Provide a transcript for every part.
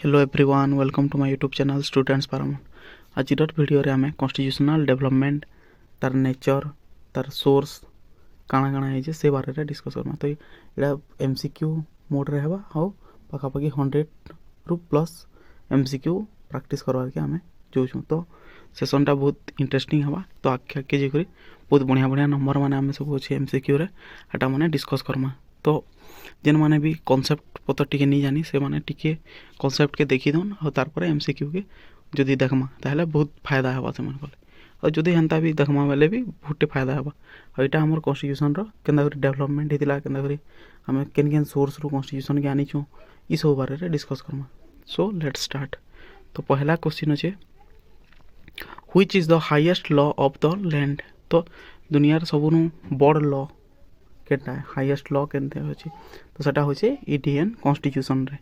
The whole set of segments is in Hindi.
Hello everyone welcome to my YouTube channel students paramount. आज वीडियो रे आमे कॉन्स्टिट्यूशनल डेवलपमेंट तार नेचर तार सोर्स काଣା काଣା है से बारे रे डिस्कस करना। तो ये एमसीक्यू मोड रे हेबा हाउ पाखापाखि 100 रु प्लस एमसीक्यू प्रैक्टिस करवा के आमे जोछु। तो सेशन टा बहुत इंटरेस्टिंग हेबा। तो आखे आगे जेकरी बहुत बढ़िया बढ़िया नंबर माने आमे सब अछि एमसीक्यू रे एटा माने डिस्कस करमा। तो जेन माने भी कॉन्सेप्ट पता टिके नहीं जानी से माने टिके कॉन्सेप्ट के देखी दन और तार पर एमसीक्यू के जदि देखमा ताहले बहुत फायदा हेबा से मन बोले। और जदि हंता भी देखमा बेले भी बहुत फायदा हेबा। और एटा हमर कॉन्स्टिट्यूशन रो केंदा करी डेवलपमेंट हेतिला केंदा करी हमें केन केन सोर्स रो कॉन्स्टिट्यूशन के आनी छु ई सब बारे रे discuss Karma. So let's start. तो पहला क्वेश्चन अछि which is the highest law of the land. तो दुनियार सबनु बड़ लॉ केटा हाईएस्ट लॉ केनते अछि तो सेटा होचे इंडियन कॉन्स्टिट्यूशन रे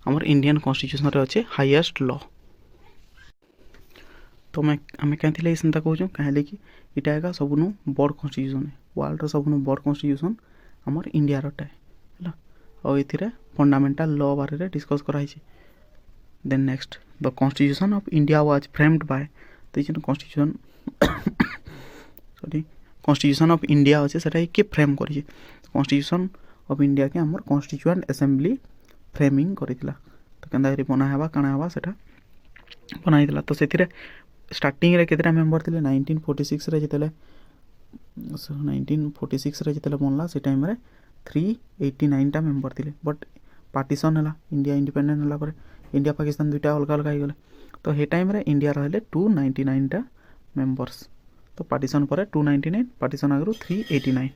हमर इंडियन कॉन्स्टिट्यूशन रे अछि हाईएस्ट लॉ। तो मैं आमे कहथिले इसनता कहूँ कहले कि इटा एका सबनु बड़ कॉन्स्टिट्यूशन है वर्ल्ड रो सबनु बड़ कॉन्स्टिट्यूशन हमर इंडिया रटा है और इथिरे फंडामेंटल लॉ बारे रे डिस्कस कराई छै। Then next the constitution of India was framed by तो इजन constitution sorry constitution of India अच्छे से किए फ्रेम कर कॉन्स्टिट्यूशन ऑफ इंडिया के हमर कॉन्स्टिट्यूएंट असेंबली फ्रेमिंग करितला। तो केंदा करी बना हेबा काना हेबा सेटा बनाइतला। तो सेथिरे स्टार्टिंग रे केतरा मेंबर थिले 1946 रे जितले 1946 रे जितले बनला से टाइम रे 389 टा मेंबर थिले। बट पार्टीशन हला इंडिया इंडिपेंडेंट हला पर इंडिया पाकिस्तान दुइटा अलग अलग हो गले। तो हे टाइम रे इंडिया रहले 299 टा मेंबर्स। तो पार्टीशन पर 299 पार्टीशन आगु 389।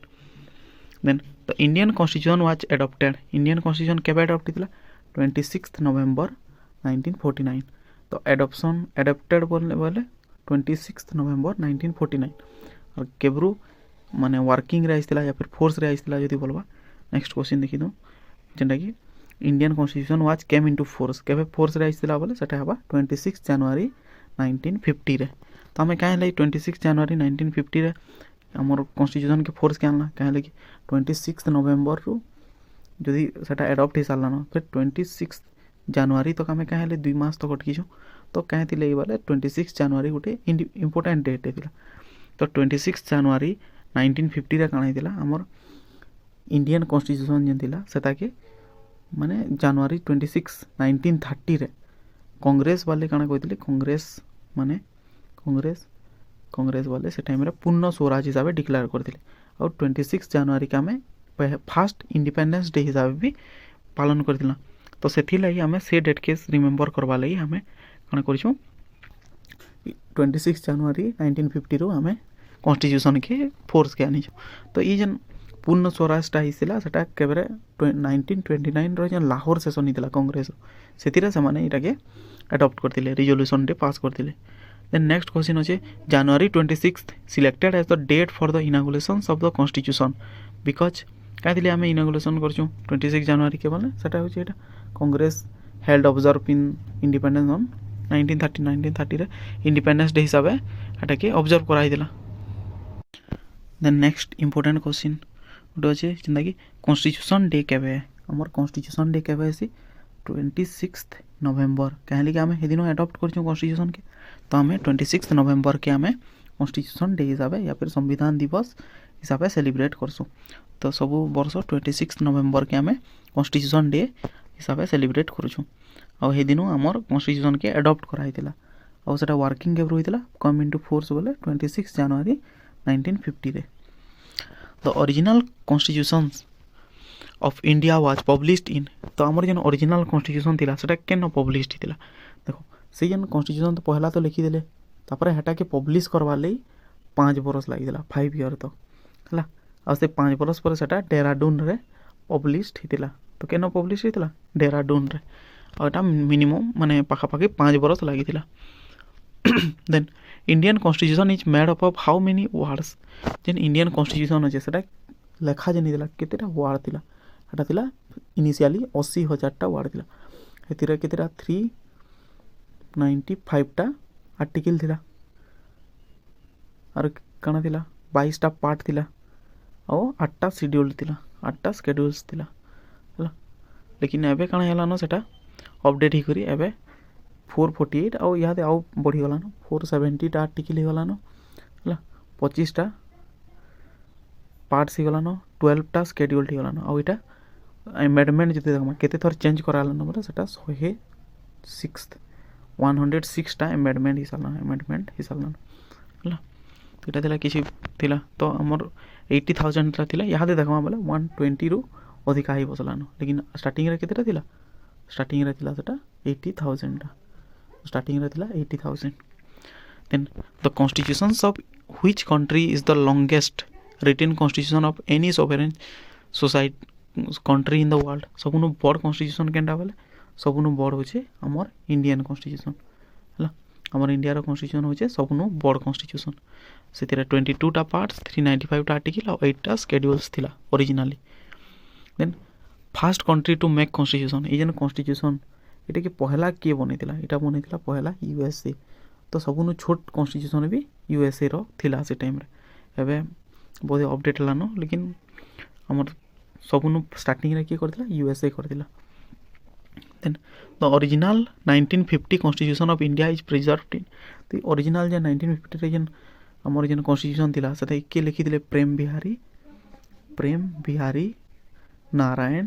Then the Indian constitution was adopted Indian constitution केबे एडॉप्ट थिला 26 नवंबर 1949। तो एडॉप्शन एडॉप्टेड बोले 26 नवंबर 1949 और केब्रु माने वर्किंग रे आइसला या फिर फोर्स रे आइसला जदी बोलबा। नेक्स्ट क्वेश्चन देखि दो जेंटा कि Indian constitution was came into force केबे फोर्स रे आइसला बोले सेटा हबा 26 जनवरी 1950 रे। तो हमें कहें 26 जनवरी 1950 रे हमर कॉन्स्टिट्यूशन के फोर्स के आनला कहें कि 26 नवंबर रु जदि सेटा एडॉप्ट हो सारला न फिर 26 जनवरी तक हमें कहें 2 मास तक अटकी छु। तो कहें थिले वाले 26 जनवरी गोटे इंपोर्टेंट डेट थिला। तो 26 जनवरी 1950 रे काना थिला हमर इंडियन कॉन्स्टिट्यूशन जेन थिला सेटा के माने जनवरी 26 1930 रे कांग्रेस वाले काना कहथिले कांग्रेस माने कांग्रेस वाले से टाइम रे पूर्ण स्वराज हिसाब से डिक्लेयर करथिले। और 26 जनवरी का हमें फर्स्ट इंडिपेंडेंस डे हिसाब भी पालन करथिला। तो सेथि लगी हमें से डेट के रिमेंबर करवा लगी हमें कण करिछु 26 जनवरी 1950 रो हमें कॉन्स्टिट्यूशन के फोर्स के आनी। तो ई जन पूर्ण स्वराज टा हिसला सेटा केबरे 1929 रो जन लाहौर सेशन हितला कांग्रेस सेतिरा से माने इटा के अडॉप्ट करथिले रिजोल्यूशन डे पास करथिले। Then next question is January 26th selected as the date for the inaugurations of the constitution because कहथिले हमें इनॉग्रेशन करछु 26 जनवरी के बोले सेटा होची एटा Congress held observe in independence on 1930 रे इंडिपेंडेंस डे हिसाब एटा के ऑब्जर्व कराई दिला। देन नेक्स्ट इंपोर्टेंट क्वेश्चन उडो छै जिंदा कि कॉन्स्टिट्यूशन डे केबे हमर कॉन्स्टिट्यूशन डे केबे अछि 26 नवंबर कहली कि हमें हेदिनो अडॉप्ट करछु कॉन्स्टिट्यूशन के। तो हमें 26 नवंबर के हमें कॉन्स्टिट्यूशन डे हिसाब या फिर संविधान दिवस हिसाब से सेलिब्रेट करसु। तो सब वर्ष 26 नवंबर के हमें कॉन्स्टिट्यूशन डे हिसाब से सेलिब्रेट करूछु। और हे दिनो हमर कॉन्स्टिट्यूशन के अडॉप्ट कराइतिला और सेटा वर्किंग केब्रो होइतिला कम इनटू फोर्स बोले 26 जनवरी 1950 रे। The original constitution of India was published in तो हमर जन ओरिजिनल कॉन्स्टिट्यूशन थिला सेटा केन पब्लिश्ड थिला। देखो से जन कॉन्स्टिट्यूशन तो पहला तो लिखी देले तापर हेटा के पब्लिश करवा लई 5 बरस लागि देला 5 ईयर तो हला। और से 5 बरस पर सेटा डेहराडून रे पब्लिश्ड हितिला। तो केन पब्लिश हितिला डेहराडून रे और एटा मिनिमम माने पाखा पाखी 5 बरस लागि थिला। Then Indian constitution is made up of how many words जेन इंडियन कॉन्स्टिट्यूशन अछि सेटा लेखा जेनी दिला केतेटा वर्ड थिला एटा थिला इनिशियली 80,000 टा वर्ड थिला। हेतिरा केतेटा 395 टा आर्टिकल थिला और काना थिला 22 टा पार्ट थिला और 8 टा शेड्यूल थिला 8 टा शेड्यूल्स थिला हला। लेकिन एबे काना हला न सेटा अपडेट ही करी एबे 448 आउ इहादे आउ बढ़ी गलान 470 टा आर्टिकल ही गलान हला 25 टा पार्ट्स ही गलान 12 टा शेड्यूल ही गलान आउ इटा एमेंडमेंट जते देखमा केते थर चेंज करालान बोले सेटा 106 टा एमेंडमेंट हिसाबलान हला इटा थिला किछि थिला तो हमर 80,000 टा थिला इहादे देखमा बोले 120 रु अधिका ही बसलान लेकिन स्टार्टिंग रे केतेटा थिला स्टार्टिंग रे थिला सेटा 80,000 टा स्टार्टिंग रे थिला 80,000 then the constitutions of which country is the longest written constitution of any sovereign society country in the world सबनु बड़ constitution केनटा बोले सबनु बड़ होचे हमर इंडियन constitution हला हमर इंडिया रो constitution होचे सबनु बड़ constitution सेतिरा 22 टा पार्ट्स 395 टा आर्टिकल और 8 टा schedules थिला originally then first country to make constitution ए जन constitution एटा के पहला के बनेतिला एटा बनेतिला पहला यूएसए तो सबनु छोट constitution भी यूएसए रो थिला से टाइम रे एबे बोधे अपडेट लानो लेकिन हमर सबनु स्टार्टिंग रे के करथिला यूएसए करथिला then the original 1950 constitution of india is preserved in the original जे 1950 रे जन हमर जन constitution थिला सेता के लिखि दिले प्रेम बिहारी नारायण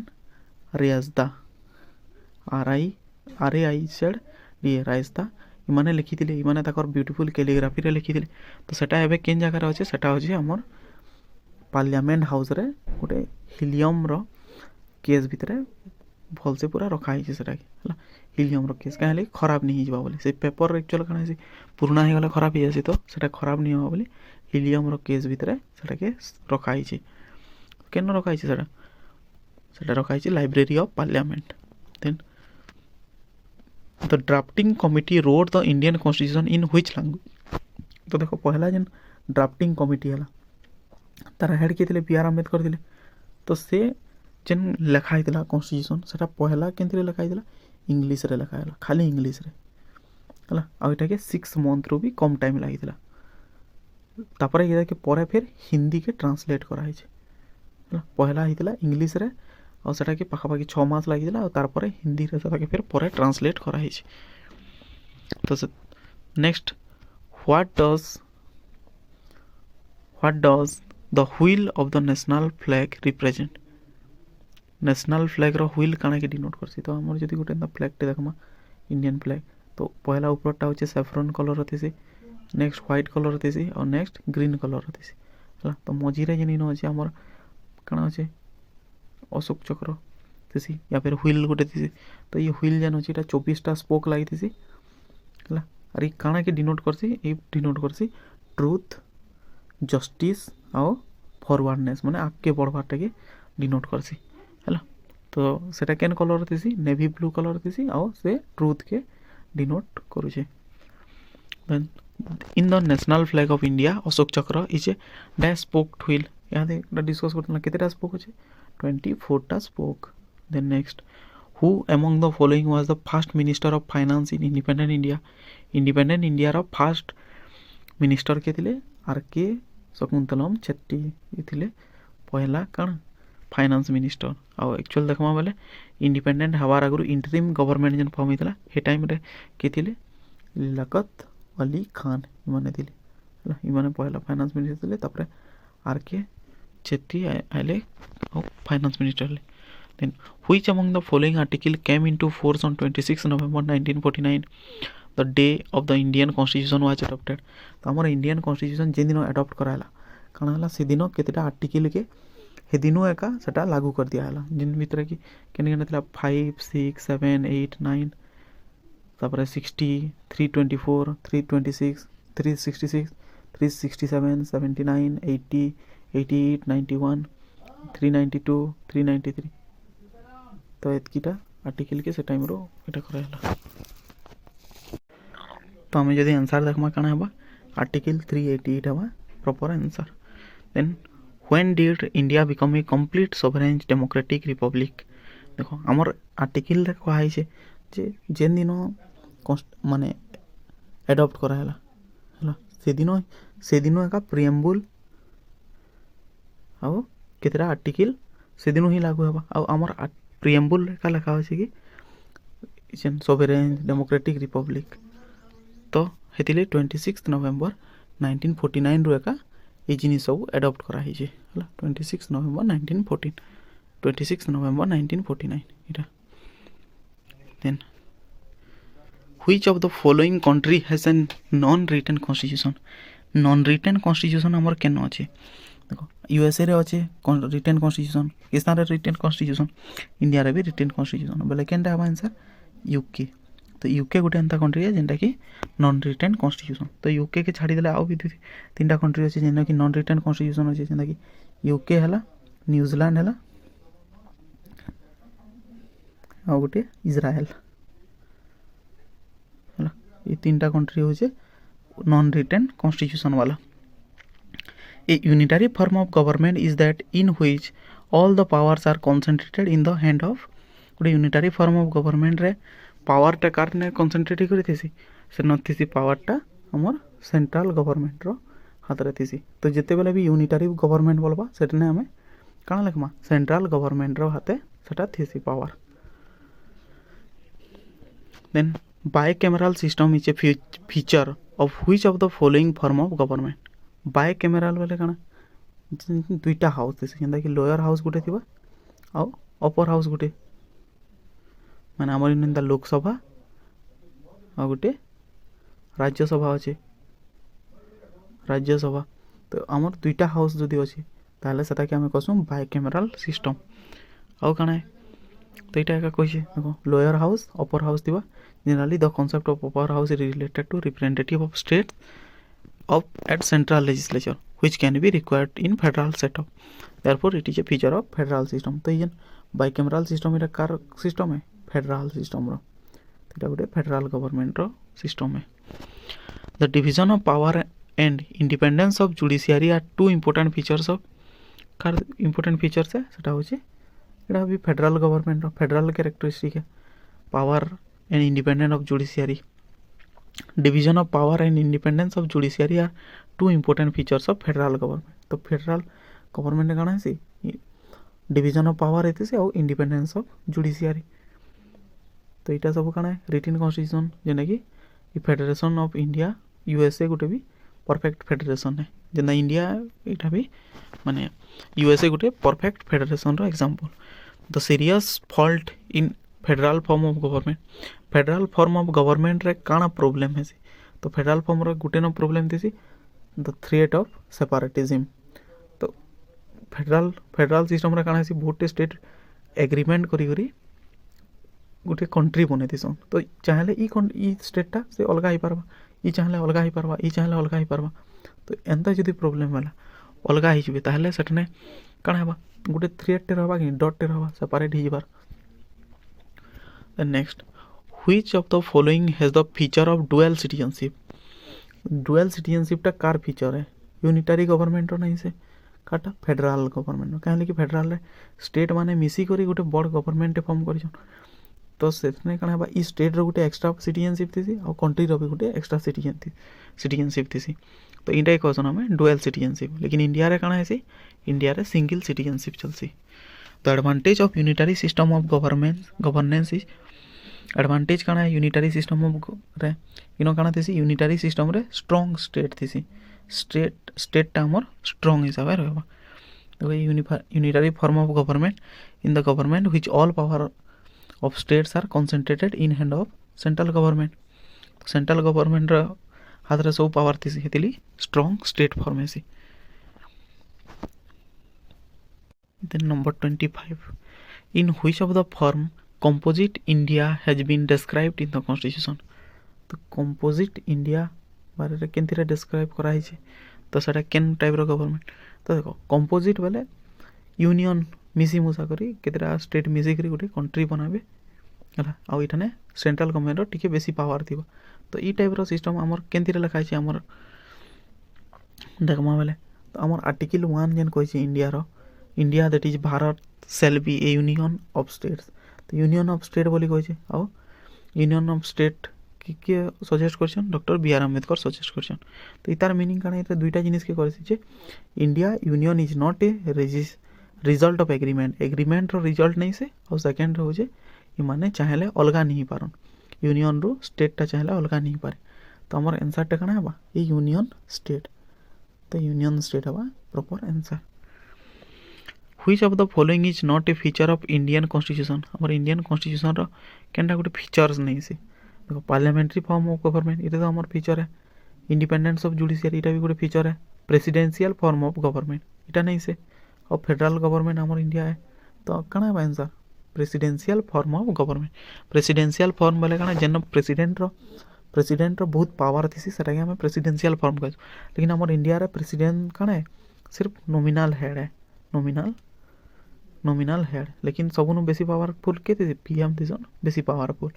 रियाजदा RAI सेड डी रायस्ता इमाने लिखि दिले इमाने ताकर ब्यूटीफुल कैलीग्राफी रे लिखि दिले तो सेटा एबे केन जगह रे अछि सेटा होछि हमर पार्लियामेंट हाउस रे गोटे हिलियम रो केस भितरे भल से पूरा रखा है सेटा हला हिलियम रो केस काहे खराब नहीं हिजबा बोले से पेपर एक्चुअल कना से पुराना हे गला खराब ही जासी तो सेटा खराब नहीं हो बोले हिलियम रो केस भितरे सेटा के रखा है केन रखा है सेटा रखा है library of parliament then the drafting committee wrote the Indian constitution in which language तो देखो पहला जन ड्राफ्टिंग कमिटी हला तार हेड के थिले बी आर अम्बेडकर थिले तो से जन लिखा हितला कॉन्स्टिट्यूशन सेटा पहला केनथिले लिखा हितला इंग्लिश रे लिखा हला खाली इंग्लिश रे हला आ एटा के 6 मंथ रो भी कम टाइम लागितला तापर ये के परे फिर हिंदी के ट्रांसलेट करा हिचे हला पहला हितला इंग्लिश रे और सेटा के पाखापाखि 6 मास लागितला और तारपरे हिंदी रे सेटा के फिर परे ट्रांसलेट करा हिचे तो next what does the wheel of the national flag represent national flag रो wheel काना के डिनोट करसी तो हमर जदी गोटे फ्लैग टे देखमा इंडियन फ्लैग तो पहला ऊपरटा होचे सैफरन कलर रहतिसी नेक्स्ट व्हाइट कलर रहतिसी और नेक्स्ट ग्रीन कलर रहतिसी हला तो मझी रे जनी न अछि हमर काना अछि अशोक चक्र तिसी या फिर व्हील गोटे तिसी तो ये व्हील जन अछि एटा 24 टा स्पोक लागितिसी हला अरे काना के डिनोट करसी ए डिनोट करसी ट्रुथ जस्टिस आउ फॉरवर्डनेस माने आगे बढ़वाटा के डिनोट करसी हैला तो सेटा केन कलर थिसी नेवी ब्लू कलर थिसी आउ से ट्रुथ के डिनोट करू छे then in the national flag of India Ashoka Chakra is a dash spoked wheel यादे डिस्कस करतला केतेटा स्पोक होचे 24 टा spoke then next who among the following was the first minister of finance in independent India row first minister के थिले आर के शकुंतलम छेट्टी इथिले पहला कण फाइनेंस मिनिस्टर आ एक्चुअल देखमा बेले इंडिपेंडेंट हवार आगु इंटरिम गवर्नमेंट जन फॉर्म हितला हे टाइम रे के थिले लियाकत अली खान इमाने थिले इमाने पहला फाइनेंस मिनिस्टर थिले तापरे आर के छेट्टी आले फाइनेंस मिनिस्टर ले then which among the following article came into force on 26 November 1949 the day of the Indian constitution was adopted तो हमर इंडियन कॉन्स्टिट्यूशन जे दिन अडॉप्ट कराला काना हला से दिन केतेटा आर्टिकल के हे दिनो एका सेटा लागू कर दिया हला जिन भीतर की केने केने थिला 5 6 7 8 9 तापर 60 324 326 366 367 79 80 88 91 392 393 तो एतकीटा आर्टिकल के से टाइम रो एटा कराला तो हमें जदि आंसर देखमा काना हेबा आर्टिकल 388 हेबा proper answer then when did India become a complete sovereign democratic republic देखो हमर आर्टिकल रे कहै छै जे जेन दिन माने एडॉप्ट कराला हला से दिन एका प्रीएम्बल आ केतरा आर्टिकल से दिन ही लागू हेबा आ हमर प्रीएम्बल का लिखा होय छै कि सोवेरेन डेमोक्रेटिक रिपब्लिक तो हेतिले 26 नवेम्बर 1949 रु एका ये जिनिस सब एडप्ट करा हिजे हला 26 नवेम्बर 1914 26 नवेम्बर 1949 इटा then which of the following country has an non written constitution हमर केन अछि देखो यूएसए रे अछि रिटन कॉन्स्टिट्यूशन पाकिस्तान रे रिटन कॉन्स्टिट्यूशन इंडिया रे भी रिटन कॉन्स्टिट्यूशन बोले केनटा हबा आंसर यूके तो यूके गोटे एंता कंट्री है जेनटा कि नॉन रिटन कॉन्स्टिट्यूशन तो यूके के छाड़ी देले आउ भी तीनटा कंट्री अछि जेना कि नॉन रिटन कॉन्स्टिट्यूशन अछि जेना कि यूके हला न्यूजीलैंड हला आ गोटे इजराइल हला ये तीनटा कंट्री होचे नॉन रिटन कॉन्स्टिट्यूशन वाला A unitary form of government is that in which all the powers are concentrated in the hand of गोटे यूनिटारी फॉर्म ऑफ गवर्नमेंट रे पावर टा कार ने कंसंट्रेट करी थीसी से नथीसी पावर टा हमर सेंट्रल गवर्नमेंट रो हाथ रे थीसी तो जते बेले भी यूनिटारी गवर्नमेंट बोलबा सेटने हमें काना लिखमा सेंट्रल गवर्नमेंट रो हाथे सेटा थीसी power then bicameral system is a feature of which of the following form of government bicameral बोले काना दुईटा हाउस थीसी जेंदा कि लोअर हाउस गुटे थिबा आ अपर हाउस गुटे माने हमर इनदा लोकसभा आ गुटे राज्यसभा अछि राज्यसभा तो हमर दुईटा हाउस जदि अछि ताले सेटा कि हमें कहसु बाइकैमरल सिस्टम आ काना तो इटा का कहिसे देखो लोअर हाउस अपर हाउस थिबा generally the concept of upper house is related to representative of state of at central legislature which can be required in federal setup therefore it is a feature of federal system तो ये bicameral system इटा कार सिस्टम है फेडरल सिस्टम रो इटा गोटे फेडरल गवर्नमेंट रो सिस्टम है the division of power and independence of judiciary are two important features of कार इंपोर्टेंट फीचर्स है सेटा होचे इटा भी फेडरल गवर्नमेंट रो फेडरल कैरेक्टरिस्टिक है power and independence of judiciary division of power and independence of judiciary are two important features of federal government तो फेडरल गवर्नमेंट काना है डिवीजन ऑफ पावर है से और इंडिपेंडेंस ऑफ जुडिशियरी तो इटा सब काना है रिटन कॉन्स्टिट्यूशन जेना कि फेडरेशन ऑफ इंडिया यूएसए गुटे भी परफेक्ट फेडरेशन है जेना इंडिया इटा भी माने यूएसए गुटे परफेक्ट फेडरेशन रो example the serious fault in federal form of government federal form of government रे काना प्रॉब्लम है तो फेडरल फॉर्म रे गुटे न प्रॉब्लम थी द थ्रेट ऑफ सेपरेटिज्म तो फेडरल सिस्टम रे काना है बहुत स्टेट एग्रीमेंट करी गोटे कंट्री बने दिसन तो चाहले ई स्टेटटा से अलगा ही पारबा ई चाहले अलगा ही पारबा ई चाहले अलगा ही पारबा तो एंता जदी प्रॉब्लम वाला अलगा ही जिवे ताहले सेटने काना हेबा गोटे थ्रेट टे रहबा कि डॉट टे रहबा सेपरेट ही जिबार next which of the following has the feature of dual citizenship टा कार फीचर है यूनिटरी गवर्नमेंट नहीं से काटा फेडरल गवर्नमेंट कहले कि फेडरल रे स्टेट माने मिसी करी गोटे बड़ गवर्नमेंट फॉर्म करिसन तो सेतने काना बा ई स्टेट रो गोटे एक्स्ट्रा सिटीजनशिप थीसी और कंट्री रो भी गोटे एक्स्ट्रा सिटीजनशिप थीसी तो इंडिया कहसन हमें डुअल सिटीजनशिप लेकिन इंडिया रे काना है इंडिया रे सिंगल सिटीजनशिप चलसी the advantage of unitary system of governance is advantage काना है यूनिटरी सिस्टम ऑफ रे इनो काना थीसी यूनिटरी सिस्टम रे स्ट्रांग स्टेट थीसी स्टेट टा हमर स्ट्रांग हिसाब रे रहबा तो unitary form of government in the government which all power of states are concentrated in hand of central government रे हाथ रे सब पावर थीसी हेतिली स्ट्रांग स्टेट फॉर्म हेसी then number 25 in which of the form composite India has been described in the constitution तो composite India बारे रे केनथिरा डिस्क्राइब करा हिचे तो सेटा केन टाइप रो गवर्नमेंट तो देखो composite वाले यूनियन मिसी मुसा करी केतरा स्टेट मिसी करी गोटे कंट्री बनाबे हला आ इठाने सेंट्रल गवर्नमेंट रो टिके बेसी पावर थिबो तो ई टाइप रो सिस्टम हमर केनथिरा लिखा हिचे हमर देखमा वाले तो हमर आर्टिकल 1 जेन कहै छै India that is Bharat shall be a union of states तो यूनियन ऑफ स्टेट बोली कहै छै आ यूनियन ऑफ स्टेट के सजेस्ट करछन doctor B R Ambedkar suggest करछन तो इतार मीनिंग काना इता दुईटा जिनिस के करछि जे India union is not a result of agreement रो रिजल्ट नहीं से और सेकंड हो जे इमाने चाहेले अलगा नहीं पारन यूनियन रु स्टेटटा चाहेले अलगा नहीं पारे तो आमर आंसरटा काना हबा ए यूनियन स्टेट तो यूनियन स्टेट हबा proper answer which of the following is not A feature of Indian constitution हमर इंडियन कॉन्स्टिट्यूशन रो केनटा गोटे फीचर्स नहीं से देखो पार्लियामेंट्री फॉर्म ऑफ गवर्नमेंट इटा तो हमर फीचर है इंडिपेंडेंस ऑफ जुडिशियरी इटा भी गोटे फीचर है प्रेसिडेंशियल फॉर्म ऑफ गवर्नमेंट इटा नहीं से और फेडरल गवर्नमेंट हमर इंडिया है तो काना है answer presidential form of government presidential form बोले काना जेन प्रेसिडेंट रो बहुत पावर थी सेटा के हम प्रेसिडेंशियल फॉर्म कहू लेकिन हमर इंडिया रे प्रेसिडेंट काना है सिर्फ नॉमिनल हेड है नॉमिनल हेड लेकिन सबनु बेसी पावरफुल के पीएम दिसन बेसी पावरफुल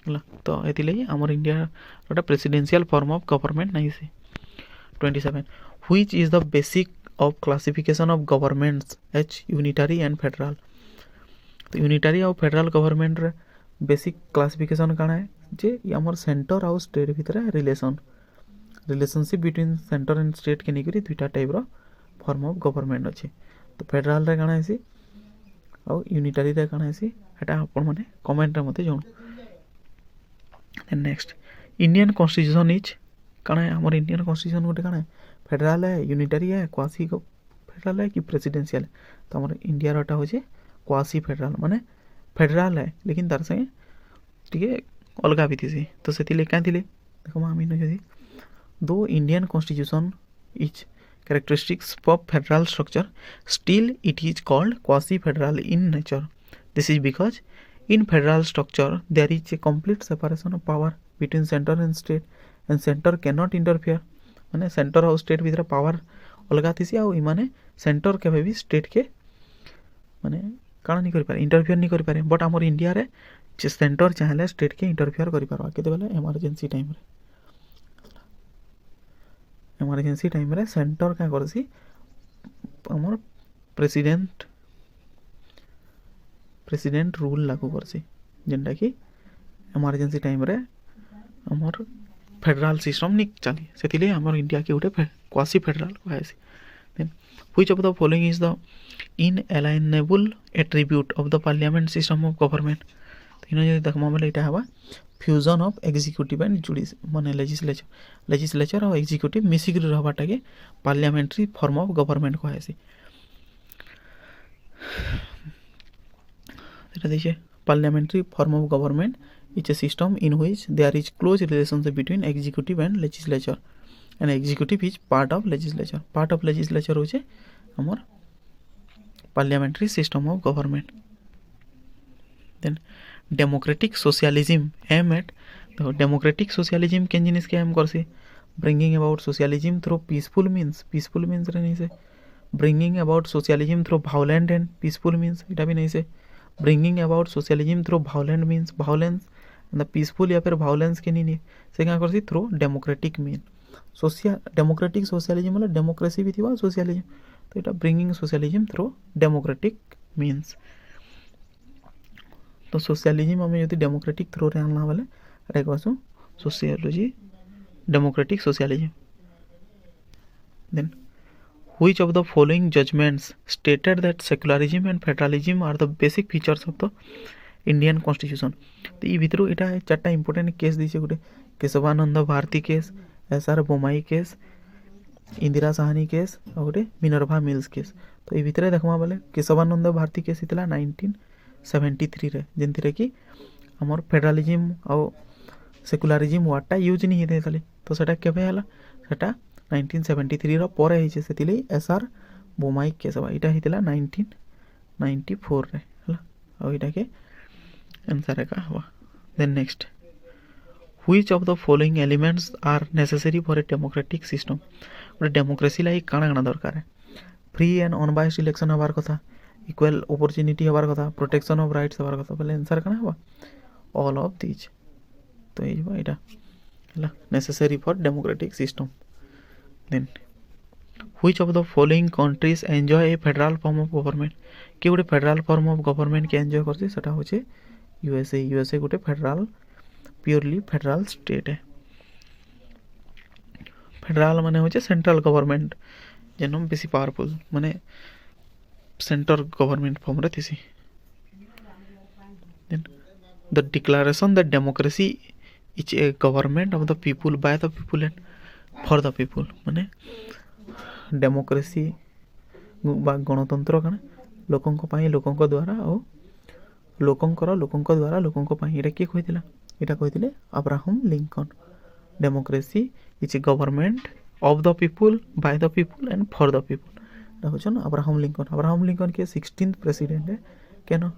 हला तो एति लई हमर इंडिया रो प्रेसिडेंशियल फॉर्म ऑफ गवर्नमेंट नहीं से 27 which is the basic of classification of governments एच यूनिटरी एंड फेडरल तो यूनिटरी और फेडरल गवर्नमेंट रे बेसिक क्लासिफिकेशन काना है जे हमर सेंटर और स्टेट भितर relationship between centre and state के निकरी दुईटा टाइप रो फॉर्म ऑफ गवर्नमेंट अच्छे तो फेडरल रे काना है और यूनिटरी रे काना है एटा आपण माने कमेंट रे मते जण नेक्स्ट इंडियन कॉन्स्टिट्यूशन इज काना है हमर इंडियन कॉन्स्टिट्यूशन गोटे काना है फेडरल है यूनिटरी है क्वासी फेडरल है कि प्रेसिडेंशियल तो हमर इंडिया रोटा हो क्वासी फेडरल माने फेडरल है लेकिन तार संगे टिके अलगा भी थी तो से क्या थी देखो आम जदि दो Indian constitution is characteristics of federal structure still it is called quasi federal in nature this is because in federal structure there is a complete separation of power between center and state and center cannot interfere माने सेंटर और स्टेट भीतर पावर अलगा थी आ माने सेंटर केबे भी स्टेट के माने काना नहीं करि पारे इंटरफेयर नहीं करि पारे बट हमर इंडिया रे जे सेंटर चाहेले स्टेट के इंटरफेयर करि पारबा केते बेले इमरजेंसी टाइम रे सेंटर क्या करसी हमर प्रेसिडेंट रूल लागू करसी जेंटा कि इमरजेंसी टाइम रे हमर फेडरल सिस्टम निक चली सेतिले हमर इंडिया के उठे क्वासी फेडरल कहसी then which of the following is the inalienable attribute of the parliament system of government तीनो जे देखमा बेले इटा हवा फ्यूजन ऑफ एग्जीक्यूटिव एंड जुडिस माने लेजिस्लेचर और एग्जीक्यूटिव मिसिक रहबाटा के पार्लियामेंट्री फॉर्म ऑफ गवर्नमेंट कहसी एटा देखिए parliamentary form of government is a system in which there is close relationship between executive and legislature and executive is part of legislature होचे हमर parliamentary system of government then democratic socialism aim at तो डेमोक्रेटिक सोशलिज्म केन जिनिस के एम करसी bringing about socialism through peaceful means रे नहीं से bringing about socialism through violent and peaceful means इटा भी नहीं से bringing about socialism through violent means violence and peaceful या फिर वायलेंस के नहीं से क्या करसी through democratic mean democratic socialism मतलब डेमोक्रेसी भी थी सोशलिज्म तो इटा bringing socialism through democratic means तो सोशलिज्म हमें यदि डेमोक्रेटिक थ्रू रे आनला वाले एटा कहसु sociology democratic socialism then which of the following judgements stated that secularism and federalism are the basic features of the Indian constitution तो ई भितर एटा चारटा इंपोर्टेंट केस दिसे गुटे Kesavananda Bharati case SR Bommai case Indira Sawhney case और गोटे मिनर्भा मिल्स केस तो ये भितर देखमा बेले केशवानंद भारती केस हितला 1973 रे जेंतिरे कि हमर फेडरलिज्म और सेक्युलरिज्म वर्डटा यूज नहीं हेते तले तो सेटा केबे हला सेटा 1973 रो परे हिचे सेतिले एसआर बोमाई केस बा इटा हितला 1994 रे हला और इटा के आंसर का हवा then next which of the following elements are necessary for a democratic system गोटे डेमोक्रेसी लाई काना काना दरकार है फ्री एंड अनबायस्ड इलेक्शन हबार कथा इक्वल अपॉर्चुनिटी हबार कथा प्रोटेक्शन ऑफ राइट्स हबार कथा बोले आंसर काना हवा ऑल ऑफ दीज तो ये बा इटा हला necessary for democratic system then which of the following countries enjoy a federal form of government के गोटे फेडरल फॉर्म ऑफ गवर्नमेंट के एन्जॉय करछि सेटा होचे यूएसए गोटे फेडरल प्योरली फेडरल स्टेट है फेडरल माने होचे सेंट्रल गवर्नमेंट जेनो बेसी पावरफुल माने सेंटर गवर्नमेंट फॉर्म रे थिसी then the declaration that democracy is a government of the people by the people and for the people माने डेमोक्रेसी बा गणतंत्र कण लोकंक पई लोकंक द्वारा और लोकंक द्वारा लोकंक पई एटा के कहितला एटा कहितले Abraham Lincoln democracy is a government of the people by the people and for the people दा होचन अब्राहम लिंकन के 16th प्रेसिडेंट है केन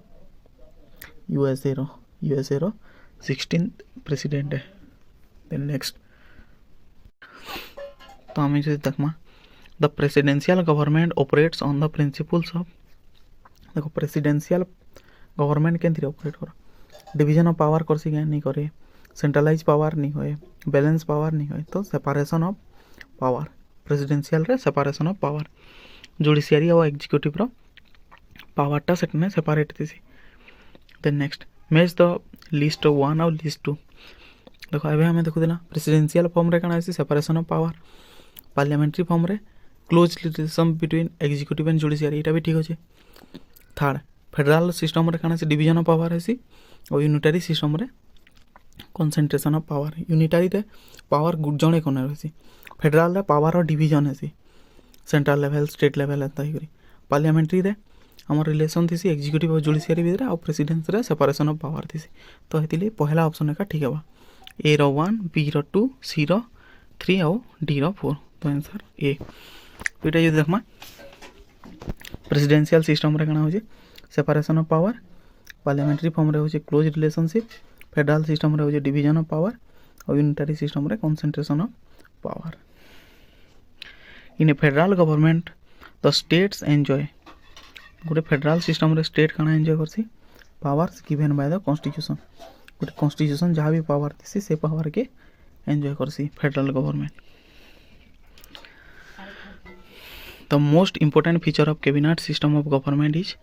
यूएसए रो 16th प्रेसिडेंट है देन नेक्स्ट तो हमें जो देखमा the presidential government operates on the principles of देखो प्रेसिडेंशियल गवर्नमेंट के ऑपरेट कर डिवीजन ऑफ पावर करसी क्या नहीं करे सेंट्रलाइज पावर नहीं होए बैलेंस पावर नहीं होए तो सेपरेशन ऑफ पावर प्रेसिडेंशियल रे सेपरेशन ऑफ पावर जुडिशियरी और एग्जीक्यूटिव रो पावरटा सेटने सेपरेट थिसी then next match the list 1 और लिस्ट 2 देखो एबे हमें देखु देला प्रेसिडेंशियल फॉर्म रे काना आसी separation of power parliamentary form रे close relation between executive and judiciary एटा भी ठीक होचे थर्ड फेडरल सिस्टम रे काना से डिवीजन ऑफ पावर आसी और यूनिटरी सिस्टम रे कंसंट्रेशन ऑफ पावर यूनिटरी रे पावर जणे कोना रहसी फेडरल रे पावर और डिवीजन आसी सेंट्रल लेवल स्टेट लेवल एता ही करी पार्लियामेंट्री रे हमर रिलेशन थिसी एग्जीक्यूटिव और जुडिशियरी भितर और प्रेसिडेंस रे सेपरेशन ऑफ पावर थिसी तो हेतिले पहला ऑप्शन एका ठीक हेबा ए रो 1 बी रो 2 सी रो 3 और डी रो 4 तो आंसर ए तो एटा जे देखमा प्रेसिडेंशियल सिस्टम रे कना होजे separation of power parliamentary form रे होजे क्लोज रिलेशनशिप फेडरल सिस्टम रे होजे डिवीजन ऑफ पावर और यूनिटरी सिस्टम रे concentration of power in a federal government the states enjoy गोटे फेडरल सिस्टम रे स्टेट काना एंजॉय करसी powers given by the constitution गोटे कॉन्स्टिट्यूशन जहाँ भी पावर थी से पावर के एंजॉय करसी federal government the most important feature of cabinet system of government is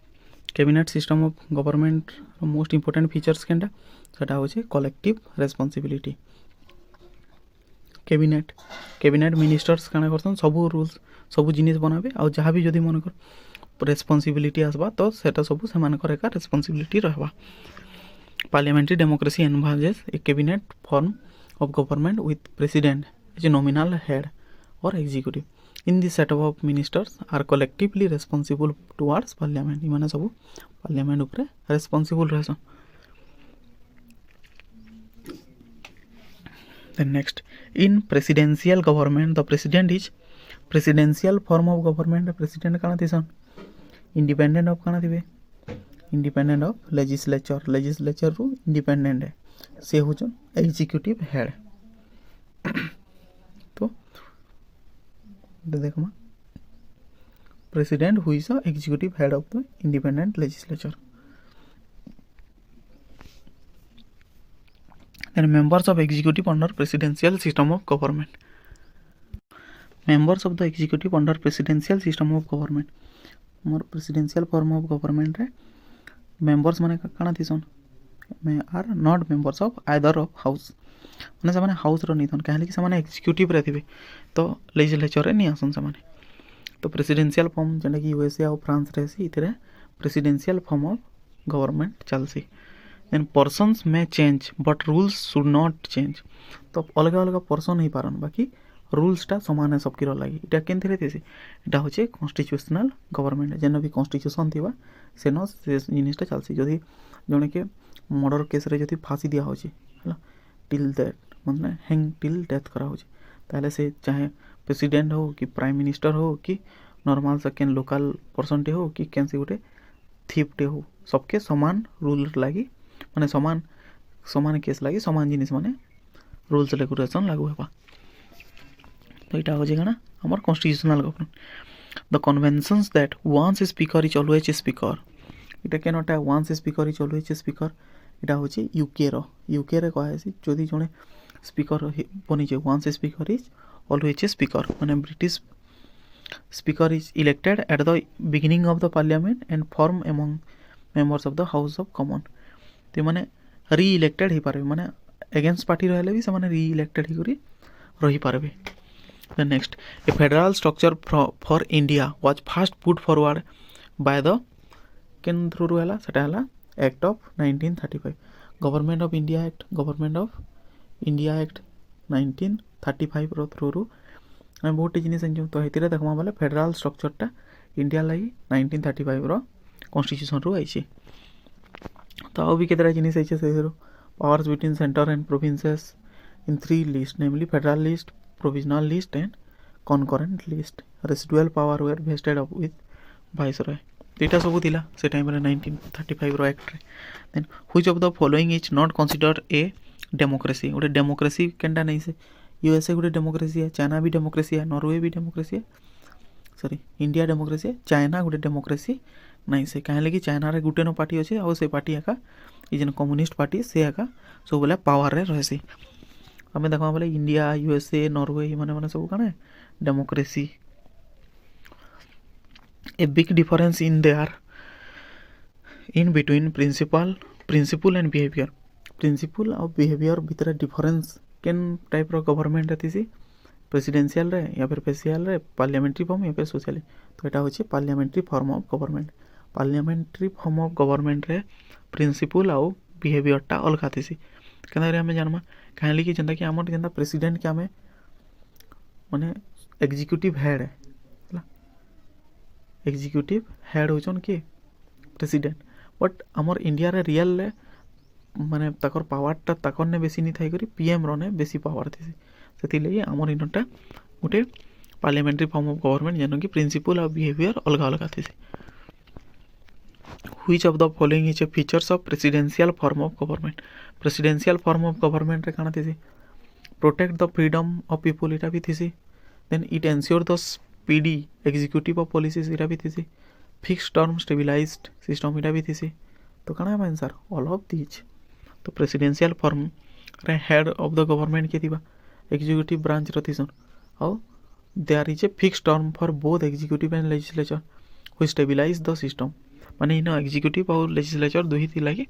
cabinet system of government most important features केनटा सेटा होचे कलेक्टिव रेस्पॉन्सिबिलिटी कैबिनेट मिनिस्टर्स काना करसन सब रूल्स सब जिनिस बनाबे और जहाँ भी जदि मन कर रेस्पॉन्सिबिलिटी आसबा तो सेटा सब से मानकर एका रेस्पॉन्सिबिलिटी रहबा parliamentary democracy envisages a cabinet form of government with president as a nominal head और executive in this setup of ministers are collectively responsible towards parliament माने सब पार्लियामेंट ऊपर रेस्पॉन्सिबल रहसन then next in presidential government the president is presidential form of government president kana thisan independent of kana thiबे independent of legislature ru independent है से होचन एग्जीक्यूटिव हेड तो देखमा president who is the executive head of the independent legislature then members of executive under presidential system of government members of the executive under presidential system of government मोर presidential form of government रे members माने काना थिसन may are not members of either of house माने से माने हाउस रो निथन कहले कि से माने एग्जीक्यूटिव रे थिबे तो लेजिस्लेचर रे नि आसन से माने तो प्रेसिडेंशियल फॉर्म जेंडा कि यूएसए और फ्रांस रे सी इतरे प्रेसिडेंशियल फॉर्म ऑफ गवर्नमेंट चलसी then persons may change but rules should not change तो अलग अलग पर्सन ही पारन बाकी रूल्स टा समान है सबकी लगी इटा केन थरे थेसी इटा होचे कॉन्स्टिट्यूशनल गवर्नमेंट जेन भी कॉन्स्टिट्यूशन थिबा सेनो से जिनिसटा चलसी जदी जने के मर्डर केस रे जदी फांसी दिया होची हला टिल दैट मतलब हैंग टिल डेथ करा होची ताले से चाहे प्रेसिडेंट हो कि प्राइम मिनिस्टर हो कि नॉर्मल सेकेंड लोकल पर्सन टे हो कि केन से गुटे थीप टे हो सबके समान रूल लागी माने समान केस लगी समान जिनिस माने रूल्स रेगुलेशन लागू हेबा तो इटा हो जेगना हमर constitutional government the conventions that once speaker is always speaker इटा केनटा once speaker is always speaker इटा होची यूके रे कहैसी जदी जने स्पीकर बनि जे once speaker is always speaker माने British speaker is elected at the beginning of the parliament and from among members of the house of common तो माने री इलेक्टेड ही पारे माने अगेंस्ट पार्टी रहले भी से माने री इलेक्टेड ही करी रही पारबे the next a federal structure for India was first put forward by the केन थ्रू हला सेटा हला act of 1935 government of India act 1935 रो थ्रू रु आम बहुत जिनिस आनिछुं तो हेतिरे देखमा बोले फेडरल स्ट्रक्चरटा इंडिया लगी 1935 रो कॉन्स्टिट्यूशन रु आइछि। तो आउ भी केतरा जिनिस आइछे से powers between centre and provinces in 3 list namely federal list, provisional list and concurrent list. Residual power were vested up with viceroy. एटा सब थिला से टाइम रे 1935 रो एक्ट रे। Then which of the following is not considered a democracy. गोटे डेमोक्रेसी केनटा नहीं से यूएसए गोटे डेमोक्रेसी है, चाइना भी डेमोक्रेसी है, नॉर्वे भी डेमोक्रेसी है, सॉरी इंडिया डेमोक्रेसी है, चाइना गोटे डेमोक्रेसी नहीं से कहीं लगी चाइना रे गुटे न पार्टी अच्छे और से पार्टी एका ये जेन कम्युनिस्ट पार्टी से एका सब बोले पावर रे रहसी। आम देखा बोले इंडिया यूएसए नॉर्वे माने माने सब कण democracy. A big difference in there in between principle and behaviour. Principle और बिहेवियर भितर डिफरेंस केन टाइप रो गवर्नमेंट थी प्रेसिडेंशियल रे या फिर स्पेशल रे पार्लियामेंट्री फॉर्म या फिर सोशल। तो यहाँ हूँ parliamentary form of government. Parliamentary form of government रे प्रिंसिपल आउ बिहेवियरटा अलग थी क्या आम जानमा कहीं कि जेनता कि आम जेनता प्रेसिडेंट के आम माने एग्जीक्यूटिव हेड है एग्जीक्यूटिव हेड होचन किए प्रेसिडेंट। बट आमर इंडिया रे रियल रे माने ताकर पावरटा ताकर ने बेसी नहीं थाई करी पीएम रो ने बेसी पावर थी से लगी आमर इनटा गोटे पार्लियामेंट्री फॉर्म ऑफ गवर्नमेंट जेन कि प्रिंसिपल और बिहेवियर अलग अलग थी। Which of the following is a features of presidential form of government. Presidential form of government रे काना थी protect the freedom of people इटा भी थी। Then it ensure the speedy executive of policies इटा भी थी। फिक्स टर्म स्टेबिलाइज्ड सिस्टम इटा भी थी। तो काना है आंसर ऑल ऑफ दीज। तो प्रेसिडेंशियल फॉर्म रे हेड ऑफ द गवर्नमेंट के थिबा एग्जीक्यूटिव ब्रांच रथिसन और there is a fix term for both executive and legislature which stabilize the system. माने इन एग्जीक्यूटिव और लेजिस्लेचर दुही थी लगी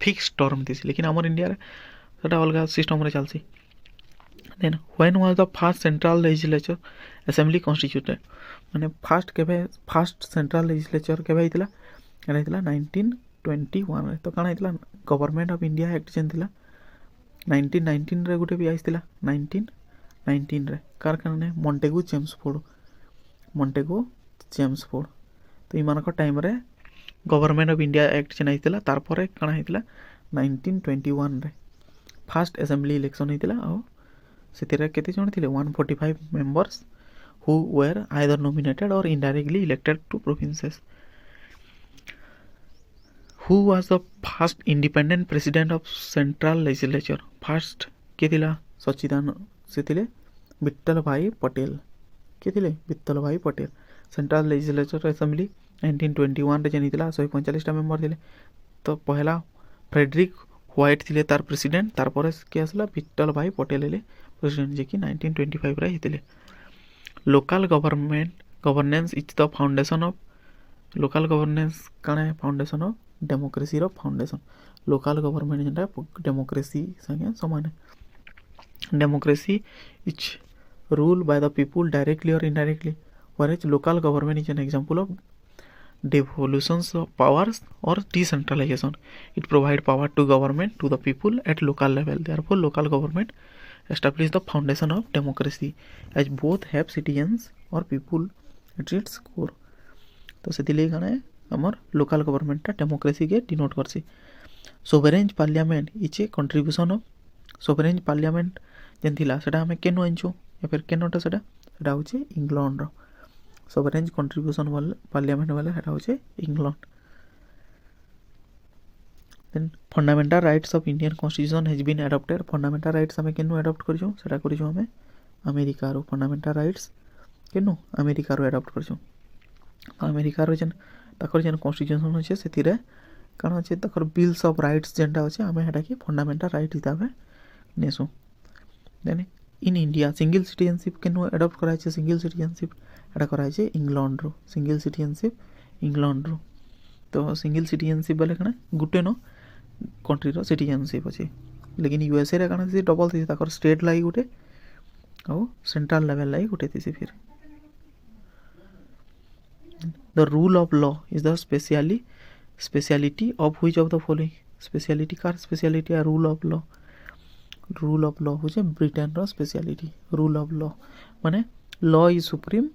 फिक्स टर्म थी लेकिन आमर इंडिया रे अलग सिस्टम रे चलसी। Then when was the first central legislature assembly constituted. माने फर्स्ट सेंट्रल लेजिस्लेचर केबे हितला एटा हितला 1921 रे। तो काना हितला गवर्नमेंट ऑफ इंडिया एक्ट जेन थिला 1919 रे गुटे भी आइसथिला 1919 रे कार काने मॉन्टेगू चेम्सफोर्ड। तो इमानक टाइम रे गवर्नमेंट ऑफ इंडिया एक्ट जेन आइसथिला तार परे काना हितला 1921 रे फर्स्ट असेंबली इलेक्शन हितला और सेतिरे केते जण थिले 145 members who were either nominated और indirectly elected to provinces. Who was the first independent president of central legislature. First के थिला सच्चिदानंद से थिले विट्ठल भाई पटेल के थिले विट्ठल भाई पटेल। सेंट्रल लेजिस्लेचर असेंबली 1921 रे जेन थिला 145 मेंबर थिले। तो पहला फ्रेडरिक व्हाइट थिले तार प्रेसिडेंट तार पर के आसला विट्ठल भाई पटेल हेले प्रेसिडेंट जे कि 1925 रे हितले। Local governance is the foundation of local governance काना है फाउंडेशन ऑफ डेमोक्रेसी रो फाउंडेशन। लोकल गवर्नमेंट जेनटा डेमोक्रेसी संगे समान है। Democracy is rule by the people directly और indirectly whereas local government is an example of devolutions of powers or decentralization. It provides power to government to the people at local level. Therefore local government establish the foundation of democracy as both have citizens or people at its core. तो से दिले गाना है हमर लोकल गवर्नमेंट टा डेमोक्रेसी के डिनोट करसी। Sovereign parliament is a contribution of sovereign parliament जेन थिला सेटा हमें केनो आनचो या फिर केनोटा सेटा होचे इंग्लैंड रो सोवरेन कंट्रीब्यूशन वाला पार्लियामेंट वाला सेटा होचे England. Then fundamental rights of Indian constitution has been adopted. Fundamental rights हमें केनो एडॉप्ट करजो सेटा करजो हमें अमेरिका रो फंडामेंटल राइट्स केनो अमेरिका रो एडॉप्ट करजो। अमेरिका रो जेन तकर जेन कॉन्स्टिट्यूशन होचे सेतिरे काना होचे तकर बिल्स ऑफ राइट्स जेनटा होचे हमें हेटा की फंडामेंटल राइट हिसाबे नेसो। Then in India single citizenship केनो एडॉप्ट कराय छे सिंगल सिटीजनशिप एटा कराय छे इंग्लैंड रो सिंगल सिटीजनशिप इंग्लैंड रो। तो सिंगल सिटीजनशिप बोले काना गुटे नो कंट्री रो सिटीजनशिप अछि लेकिन यूएसए रे काना से डबल थी तकर स्टेट लाई गुटे और सेंट्रल लेवल लाई गुटे थी फिर। The rule of law is the speciality of which of the following? Speciality कार स्पेशलिटी आ रूल ऑफ लॉ होचे ब्रिटेन रो स्पेशलिटी रूल ऑफ लॉ माने law is supreme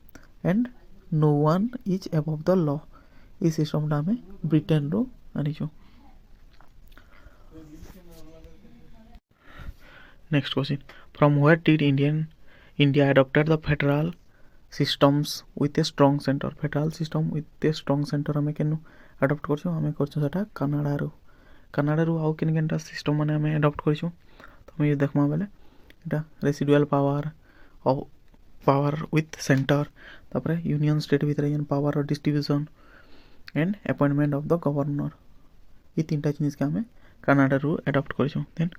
and no one is above the law ई सिस्टमटा आम ब्रिटेन रो आनीचु। Next question from where did India adopted the federal systems with a strong centre federal system with a strong centre आम केनु अडॉप्ट करछु आम करछु सेटा कनाडा रू आउ केन केनटा सिस्टम माने आम अडॉप्ट करछु तो हम ये देखमा बेले एटा रेसिडुअल पावर विथ सेंटर तापरे यूनियन स्टेट भितर जेन power distribution and appointment of the governor ये तीनटा जिनिस के आम कनाडा रू अडॉप्ट करछु। Then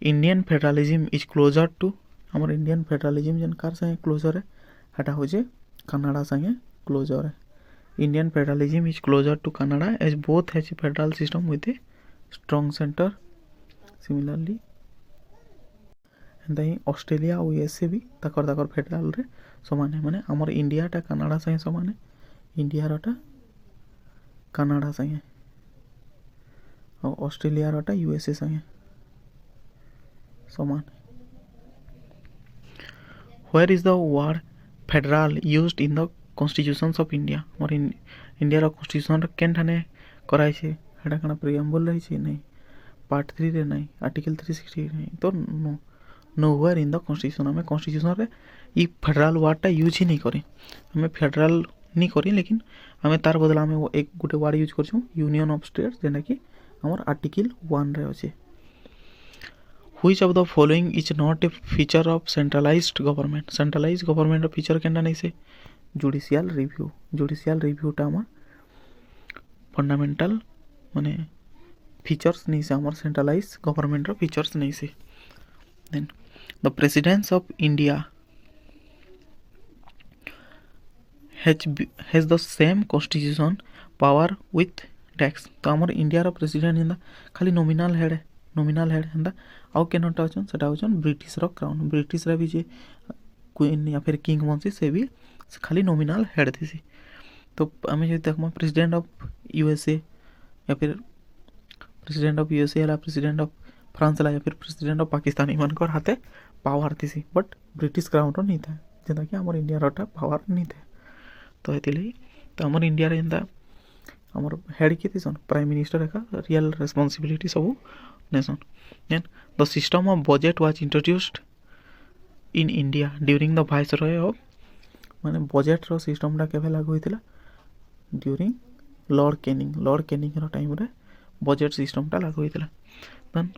Indian federalism is closer to हमर इंडियन फेडरलिज्म जेन कार संगे क्लोजर है हटा हो जे कनाडा संगे क्लोजर है। Indian federalism is closer to Canada as both has federal system with a strong centre similarly and Australia और यूएसए भी ताकर फेडरल रे समान है माने हमर इंडिया टा कनाडा संगे समान है इंडिया रटा कनाडा संगे और ऑस्ट्रेलिया रटा यूएसए संगे समान। Where is the word federal used in the constitutions of India? और इंडिया रो कॉन्स्टिट्यूशन केन ठाने कराई छे हेडा कना प्रीएम्बल रही छे नहीं पार्ट 3 रे नहीं आर्टिकल 360 नहीं तो नोवेयर इन द कॉन्स्टिट्यूशन हमें कॉन्स्टिट्यूशन रे ई फेडरल वर्डटा यूज ही नहीं करी हमें फेडरल नहीं करी लेकिन हमें तार बदला में वो एक गुटे वर्ड यूज करछु यूनियन ऑफ स्टेट्स जेना कि हमर आर्टिकल 1 रे अछि। Which of the following is not a feature of centralized government? Centralized government feature केनटा नहीं से जुडिशियल रिव्यू टा हमर फंडामेंटल माने फीचर्स नहीं से हमर सेंट्रलाइज गवर्नमेंट रो फीचर्स नहीं से। Then the presidents of India has the same constitution power with tax तो हमर इंडिया रो प्रेसिडेंट हिंदा खाली नॉमिनल हेड हेंदा आउ केनटा अछन सेटा अछन ब्रिटिश रो क्राउन ब्रिटिश रा भी जे क्वीन या फिर किंग बनसी से भी खाली नॉमिनल हेड थिसी। तो हमें जो देखमा प्रेसिडेंट ऑफ यूएसए या फिर प्रेसिडेंट ऑफ यूएसए या प्रेसिडेंट ऑफ फ्रांस ला या फिर प्रेसिडेंट ऑफ पाकिस्तान इमानकर हाथे पावर थिसी बट ब्रिटिश क्राउन रो नहीं था जेना कि हमर इंडिया रोटा पावर नहीं था तो हेतिले तो हमर इंडिया रे एंदा हमर हेड के थिसन प्राइम मिनिस्टर का रियल रिस्पांसिबिलिटी सब nation. Then the system of budget was introduced in India during the viceroy of माने बजेट रो सिस्टम टा केबे लागू होइतिला ड्यूरिंग लॉर्ड कैनिंग रो टाइम रे बजेट सिस्टम टा लागू होइतिला। Then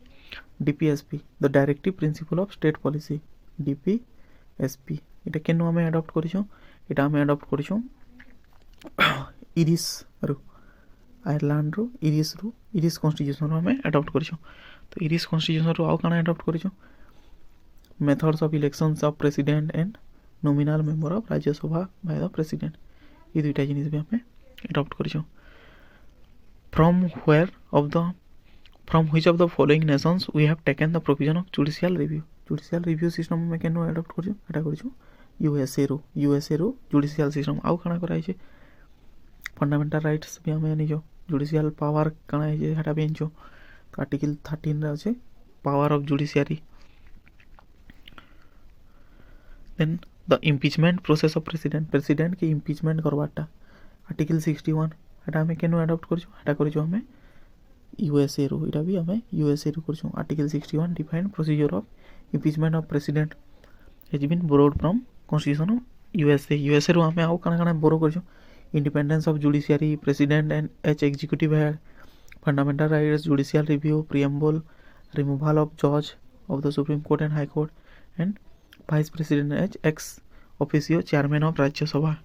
DPSP the directive principle of state policy DPSP एटा केनो हमें अडॉप्ट करिछो एटा हमें अडॉप्ट करिछो इरिस रो आयरलैंड रो इरिस कॉन्स्टिट्यूशन रो हमें अडॉप्ट करिछो तो इरिस कॉन्स्टिट्यूशन रो आउ काना अडॉप्ट करिछो methods of elections of president and nominal member of Rajya Sabha by the president ये दुईटा जिनिस भी हमें अडॉप्ट करिछो। From which of the following nations we have taken the provision of judicial review system में केनो अडॉप्ट करिछो एटा करिछो यूएसए रो जुडिशियल सिस्टम आउ काना कराइ छे फंडामेंटल राइट्स भी हमें निजो जुडिशियल पावर काना है जे हटा बेंचो आर्टिकल 13 रे আছে power of judiciary. Then the impeachment process of president के इम्पीचमेंट करवाटा आर्टिकल 61 हटा हमें केनो अडॉप्ट करछो हटा करछो हमें यूएसए रो इटा भी हमें यूएसए रो करछो article 61 defined procedure of impeachment of president has been borrowed from constitution of USA रो हमें आउ काना बोरो करछो independence of judiciary president and H executive head fundamental rights judicial review preamble removal of जज of the supreme court and high court and vice president as ex officio chairman of Rajya Sabha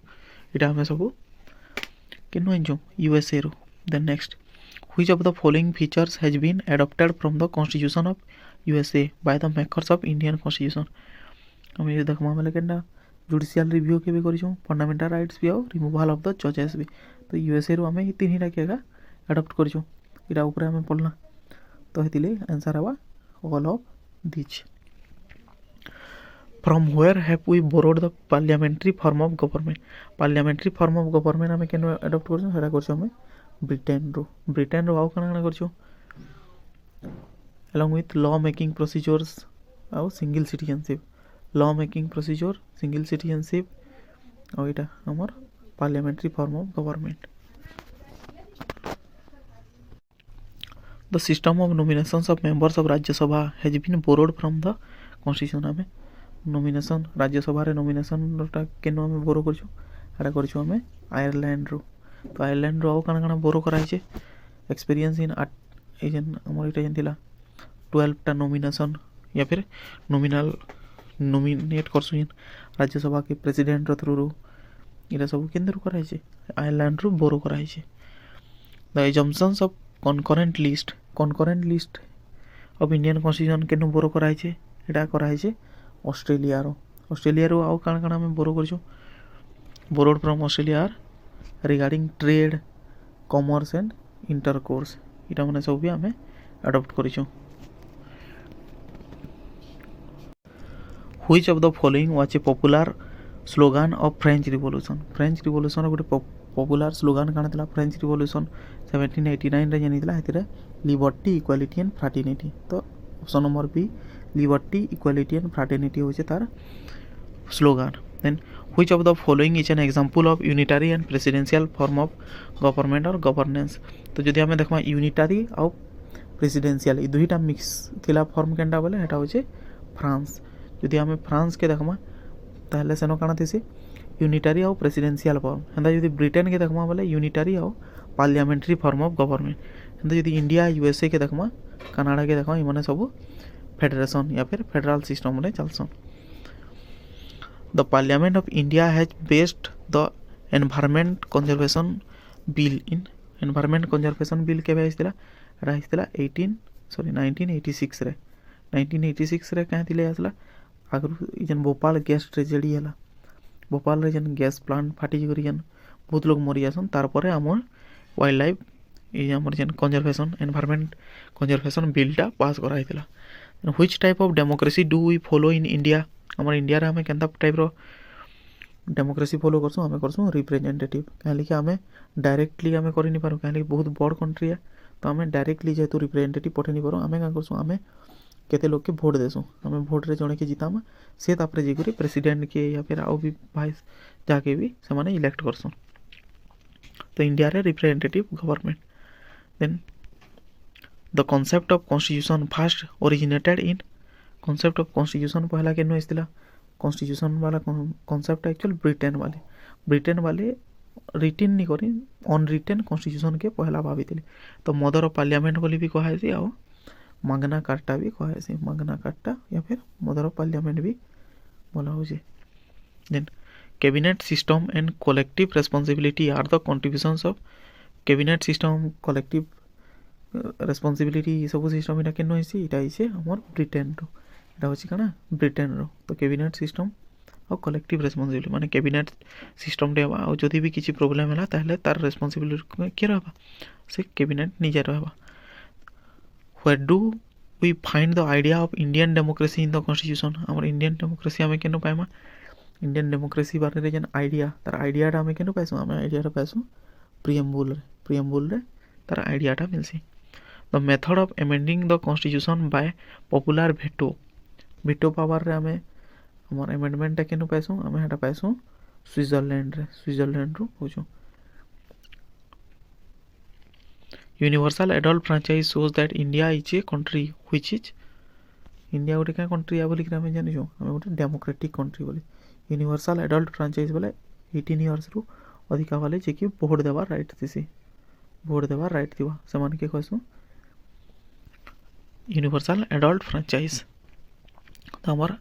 इटा हमें सब केनो एंजो यूएसए रो। Then next which of the following features has been adopted from the constitution of USA by the makers of Indian constitution हमें ये देखमा वाला केनडा जुडिशियल रिव्यू के भी करिछो फंडामेंटल राइट्स भी और रिमूवल ऑफ द जजेस भी तो यूएसए रो हमें तीन ही केगा अडॉप्ट करिछो इटा ऊपर हमें पढ़ना तो हेतिले आंसर आवा all of this. From where have we borrowed the parliamentary form of government हमें केनो अडॉप्ट करछो सेटा करछो हमें ब्रिटेन रो आउ काना करछो along with law making procedures ଆଉ single citizenship law making procedure single citizenship ଆଉ ଏଇଟା ଆମର parliamentary form of government. The system of nominations of members of Rajya Sabha has been borrowed from the constitution. आमे nomination राज्य सभा रे nomination टा केनो आमे बोरो करछु एटा करछु आमे आयरलैंड रो तो आयरलैंड रो काना काना बोरो कराइ छे एक्सपीरियंस इन एजन हमर इटा जंतिला 12 टा नॉमिनेशन या फिर नॉमिनल नॉमिनेट करछु राज्य सभा के प्रेसिडेंट रो थ्रू रो इरा सब केंद्र कराइ छे आयरलैंड रो बोरो कराइ छे. The assumptions of concurrent list of Indian constitution केनो बोरो कराइ छे एटा कराइ छे ऑस्ट्रेलिया रो आउ काना काना में बोरो करछु borrowed from Australia regarding trade commerce and intercourse इटा माने सब भी हमें adopt करिछु. Which of the following was a popular slogan of French Revolution? French Revolution रो गोटे पॉपुलर स्लोगान काना थिला फ्रेंच रिवॉल्यूशन 1789 रे जनितला हेतिरे लिबर्टी इक्वालिटी एंड फ्रैटर्निटी. तो option number B liberty equality and fraternity होचे तार slogan. Then which of the following is an example of unitary and presidential form of government or governance? तो जदि हमें देखमा यूनिटरी और प्रेसिडेंशियल ई दुईटा मिक्स थिला फॉर्म केनटा बोले हेटा होचे फ्रांस. जदि हमें फ्रांस के देखमा ताहले सेनो काना थिसी यूनिटरी और प्रेसिडेंशियल फॉर्म. हेंदा जदि ब्रिटेन के देखमा बोले यूनिटरी और पार्लियामेंट्री फॉर्म ऑफ गवर्नमेंट. हेंदा जदि इंडिया यूएसए के देखमा कनाडा के देखमा इ माने सब फेडरेशन या फिर फेडरल सिस्टम रे चलसन. The Parliament of India has passed the Environment Conservation Bill in Environment Conservation Bill केबे आइसतिला राइसतिला 1986 रे 1986 रे काहे तिले आसला आगरु जन भोपाल गैस ट्रेजेडी हला भोपाल रे जन गैस प्लांट फाटी करी जन बहुत लोग मरि जासन तार परे हमर वाइल्ड लाइफ ए हमर जन कंजर्वेशन एनवायरनमेंट कंजर्वेशन बिल टा पास कराइतिला. Which type of democracy do we follow in India? हमर इंडिया रे हमें केनता टाइप रो डेमोक्रेसी फॉलो करसु हमें करसु रिप्रेजेंटेटिव काहे कि हमें डायरेक्टली हमें करि नि पारो काहे बहुत बड़ कंट्री है तो हमें डायरेक्टली जेतु रिप्रेजेंटेटिव पठे नि पारो हमें का करसु हमें केते लोग के वोट देसु हमें वोट रे जणे के जितामा से तापरे जे करी प्रेसिडेंट के या फिर आउ भी वाइस जाके भी से माने इलेक्ट करसु. तो इंडिया रे representative government. Then the concept of constitution first originated in concept of constitution पहला केनो आइसतिला कॉन्स्टिट्यूशन वाला कॉन्सेप्ट एक्चुअल ब्रिटेन वाले रिटन नहीं करी अनरिटन कॉन्स्टिट्यूशन के पहला भावितिले. तो मदर ऑफ पार्लियामेंट बोली भी कहाइसी आ मागना कार्टा भी कहाइसी मागना कार्टा या फिर मदर ऑफ पार्लियामेंट भी बोला होजे. Then cabinet system and collective responsibility are the contributions of cabinet system collective responsibility सब सिस्टम इटा केनो आइसी इटा आइसे हमर ब्रिटेन रो এটা হচ্ছে কানা ব্রিটেন रो तो कैबिनेट सिस्टम और कलेक्टिव रेस्पॉन्सिबिलिटी माने कैबिनेट सिस्टम रे और जदि भी किसी प्रॉब्लम होला ताहले तार रेस्पॉन्सिबिलिटी के रहबा से कैबिनेट निजे रहबा. Where do we find the idea of Indian democracy in the constitution? हमर इंडियन डेमोक्रेसी हमें केनो पाइमा इंडियन डेमोक्रेसी बारे रे जन आइडिया तार आइडिया टा हमें केनो पाइसु हमें आइडिया टा पाइसु प्रियम्बुल रे तार आइडिया टा मिलसी. The method of amending the constitution by popular veto power रे हमें हमर अमेंडमेंट टा केनु पाइसु हमें हटा पाइसु स्विट्जरलैंड रो होजो. Universal adult franchise shows that India is a country which is India गोटे क्या कंट्री आ बोली कि हमें जानिछो हमें गोटे डेमोक्रेटिक कंट्री बोली. यूनिवर्सल एडल्ट फ्रैंचाइज बोले 18 इयर्स रो अधिका वाले जे कि वोट देवा राइट दिसी वोट देवा राइट दिवा से मान के कहसु यूनिवर्सल एडल्ट फ्रैंचाइज. तो हमारा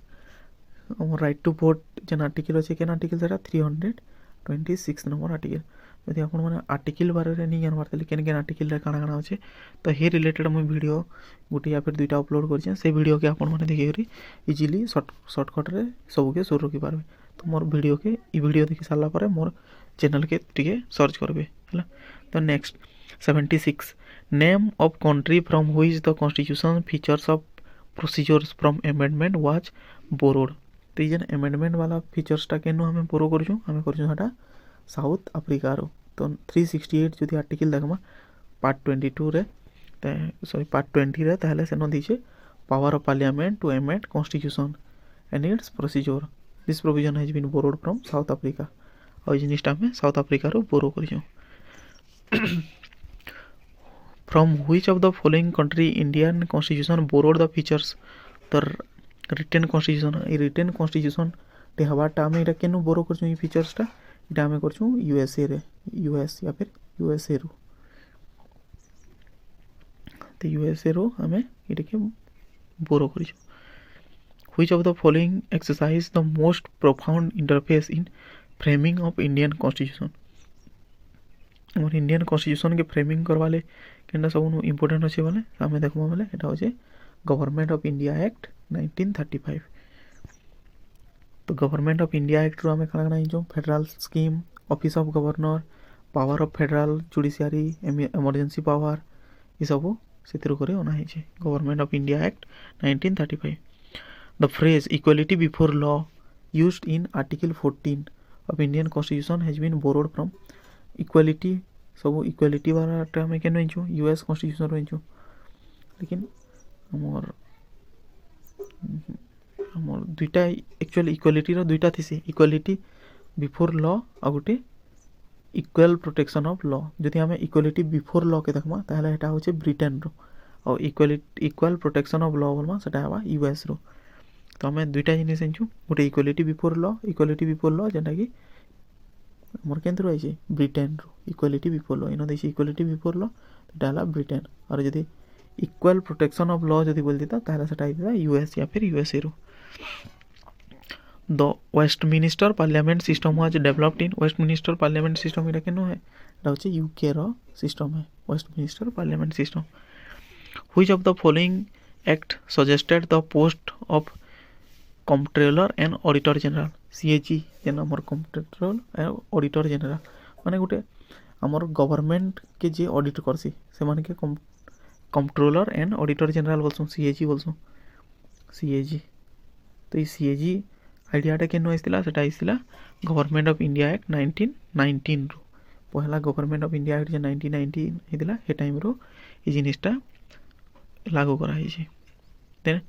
राइट टू वोट जन आर्टिकल अच्छे केन आर्टिकल सेटा 326 नंबर आर्टिकल. यदि आपण माने आर्टिकल बारे रे नहीं जानबार तले केन आर्टिकल रे काना काना अच्छे तो हे रिलेटेड मैं वीडियो गोटे या फिर दुईटा अपलोड करछे से वीडियो के आपण माने देखि करी इजीली शॉर्टकट रे सब के शुरू रखि पारबे. तो मोर वीडियो के ई वीडियो देखि साला परे मोर चैनल के टिके सर्च करबे हला. तो next 76 name of country from which the constitution features of procedures from amendment was borrowed. तो ये अमेंडमेंट वाला फीचर्स टा केनु हमें बोरो करछु हमें करछु हटा साउथ अफ्रीका रो. तो 368 जदि आर्टिकल देखमा पार्ट 22 रे सॉरी पार्ट 20 रे ताहले सेन दीचे power of parliament to amend constitution and its procedure this provision has been borrowed from South Africa और जिनिसटा में साउथ अफ्रीका रो बोरो करियो from which of the following country Indian constitution borrowed the features the written constitution a written constitution टे हवाटा आम इटा केनु बोरो करछु ई फीचर्सटा इटा आम करछु यूएसए रे यूएस या फिर यूएसए रो तो यूएसए रो आम इटा के बोरो करिछु which of the following exercise the most profound interface in framing of Indian constitution हमर इंडियन कॉन्स्टिट्यूशन के फ्रेमिंग करवाले केनटा सब इंपोर्टेंट अच्छे बोले आम देखबा बोले एटा होचे गवर्नमेंट ऑफ इंडिया एक्ट 1935 तो गवर्नमेंट ऑफ इंडिया एक्ट रो आम काना जो federal scheme office of governor power of federal judiciary emergency power ये सब से अना है government of India act 1935 the phrase equality before law used in article 14 of Indian constitution has been borrowed from equality सब इक्वालिटी वाला आम के यूएस कॉन्स्टिट्यूशन रही लेकिन हमर हमर दुईटा एक्चुअली इक्वालिटी रो दुईटा थी इक्वालिटी बिफोर लॉ आ गोटे इक्वल प्रोटेक्शन ऑफ लॉ जदि आम इक्वालिटी बिफोर लॉ के देखमा ताहले एटा होचे ब्रिटेन रो और equality equal protection of law बोलमा सेटा हवा यूएस रो तो आम दुईटा जिनिस आनछु गोटे इक्वालिटी बिफोर लॉ जेनटा कि मोर केंद्र रही ब्रिटेन रो इक्वालिटी बिफोर लॉ इन देसी इक्वालिटी बिफोर लॉ एटा हला ब्रिटेन और जदि इक्वल प्रोटेक्शन ऑफ लॉ जदि बोल देता ताहले सेटा आइता यूएस या फिर यूएसए रो the Westminster parliament system was developed in Westminster parliament system इटा केनो है एटा होचे यूके रो सिस्टम है Westminster parliament system which of the following act suggested the post of controller and auditor general CAG जेन हमर कंट्रोलर एंड ऑडिटर जनरल माने गोटे हमर गवर्नमेंट के जे ऑडिट करसी से माने के कंट्रोलर एंड ऑडिटर जनरल बोलसु सीएजी बोलसु सीएजी तो ये सीएजी आइडियाटा केनो आइसला सेटा आइसला गवर्नमेंट ऑफ इंडिया एक्ट 1919 रो पहला गवर्नमेंट ऑफ इंडिया एक्ट जे 1919 हिदिला हे टाइम रो ई जिनिसटा लागू करा है then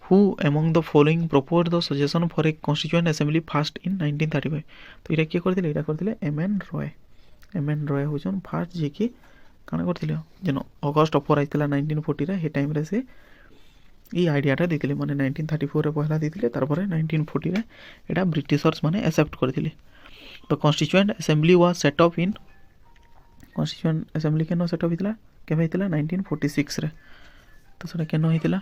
who among the following propose the suggestion for a constituent assembly first in 1935 तो इटा के करथिले इटा करथिले एम एन रॉय होजन फर्स्ट जे कि काना करथिले जन अगस्त 4 आइतला 1940 रे हे टाइम रे से ई आइडियाटा देथिले माने 1934 रे पहला देथिले तार परे 1940 रे एटा ब्रिटिशर्स माने एक्सेप्ट करथिले तो constituent assembly was set up in constituent assembly केनो सेट अप हितला केबे हितला 1946 रे तो सेटा केनो हितला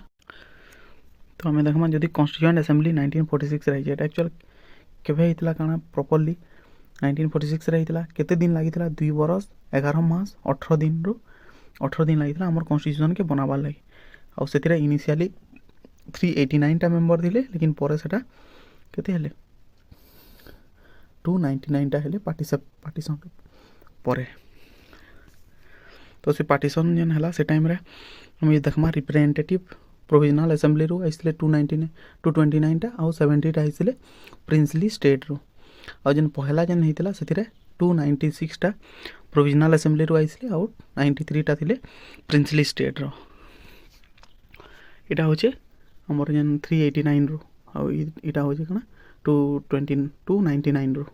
तो हमें देखमा जदि कॉन्स्टिट्यूएंट असेंबली 1946 रही जेटा एक्चुअल केबे हितला काना प्रॉपर्ली 1946 रे हितला केते दिन लागितला 2 बरस 11 मास 18 दिन रो 18 दिन लागितला हमर कॉन्स्टिट्यूशन के बनाबार लागि आ सेतिरा इनिशियली 389 टा मेंबर दिले लेकिन परे सेटा केते हेले 299 टा हेले पार्टीशन परे तो से पार्टीशन जन हला से टाइम रे हम ये देखमा रिप्रेजेंटेटिव प्रोविजनल असेंबली रो आइसले 229 टा आ 70 टा आइसले प्रिंसली स्टेट रो और जन पहला जन हितला सेतिरे 296 टा प्रोविजनल असेंबली रो आइसले आ 93 टा थिले प्रिंसली स्टेट रो इटा होचे हमर जन 389 रो आ इटा होचे कना 299 रो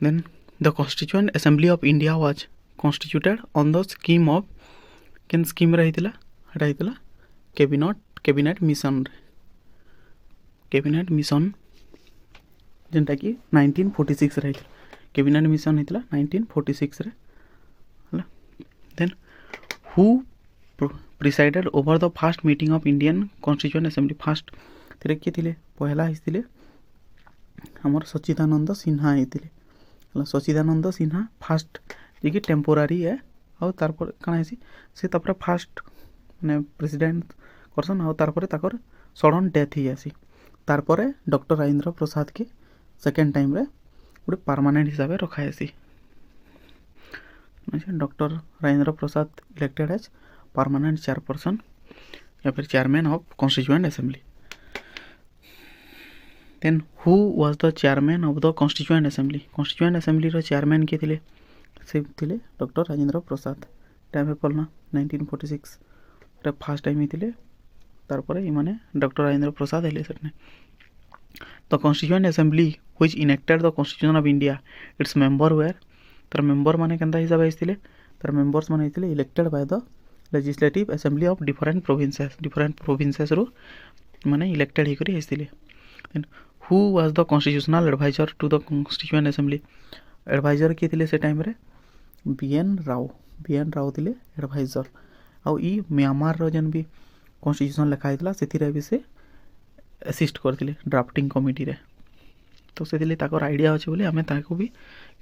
then the constituent assembly of India was constituted on the scheme of केन स्कीम रहितला हटा हितला कैबिनेट मिशन जेनटा कि 1946 रही कैबिनेट मिशन हितला 1946 रे हला then who presided over the first meeting of Indian constituent assembly first तेरे के थिले पहला हिथिले हमर सच्चिदानंद सिन्हा हिथिले हला सच्चिदानंद सिन्हा फर्स्ट जे कि टेम्पोरारी है और तार पर काना हेसी से तापर फर्स्ट ने प्रेसिडेंट करसन और तार पर ताकर सडन डेथ ही आसी तार पर डॉक्टर राजेंद्र प्रसाद के सेकेंड टाइम रे गोटे परमानेंट हिसाब से रखा है doctor Rajendra Prasad elected as permanent chairperson या फिर chairman of constituent assembly then who was the chairman of the constituent assembly रो चेयरमैन के थिले से थिले डॉक्टर राजेंद्र प्रसाद टाइम पढ़ना 1946 फास्ट टाइम ही तार इमाने डॉक्टर राजेंद्र प्रसाद हेले सेटने the constituent assembly which enacted the constitution of India its member were तार मेंबर माने केनता हिसाब आइथिले तार मेंबर्स माने आइथिले elected by the legislative assembly of different provinces रो माने इलेक्टेड ही करी आइथिले then who was the constitutional adviser to the constituent assembly adviser के थिले से टाइम रे बीएन राव थिले एडवाइजर आउ ई म्यांमार रो जन भी कॉन्स्टिट्यूशन लिखा होता से भी से असिस्ट करते ड्राफ्टिंग कमिटी रे तो से आइडिया अच्छे बोले आम ताको भी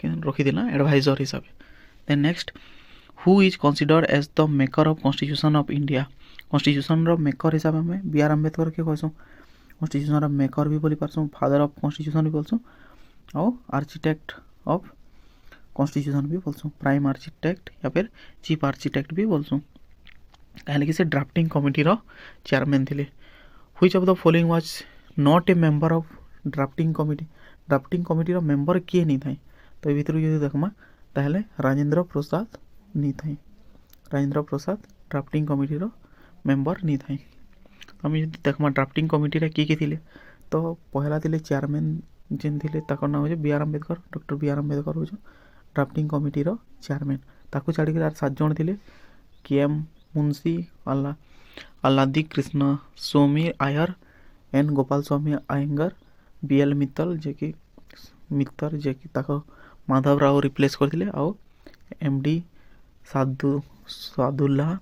रखीदेला एडवाइजर हिसाब से then next who is considered as the maker of constitution of India constitution रो मेकर हिसाब में बी आर अम्बेडकर के कहसुँ कॉन्स्टिट्यूशन रो मेकर भी बोली पारसुँ फादर ऑफ कॉन्स्टिट्यूशन भी बोलसुँ और आर्किटेक्ट ऑफ कॉन्स्टिट्यूशन भी बोलसुँ प्राइम आर्किटेक्ट या फिर चीफ आर्किटेक्ट भी बोलसुँ कहीं से ड्राफ्टिंग कमिटी रो चेयरमैन थे which of the following was not a member of drafting committee रो मेंबर किए नहीं था तो ये भर जो देखमा ताहले राजेंद्र प्रसाद नहीं था राजेंद्र प्रसाद ड्राफ्टिंग कमिटी रो मेंबर नहीं था आम जो देखमा ड्राफ्टिंग कमिटी रे किए थे तो पहला थे चेयरमैन जेन थे नाम हो B R Ambedkar doctor B R Ambedkar हो ड्राफ्टिंग कमिटी रो चेयरमैन ताकू छाड़ी 7 जन थे K M Munshi Alladi Krishnaswami Ayyar N Gopalaswami Ayyangar B L Mittal जे कि माधव राव रिप्लेस करथिले आउ M D Saadulla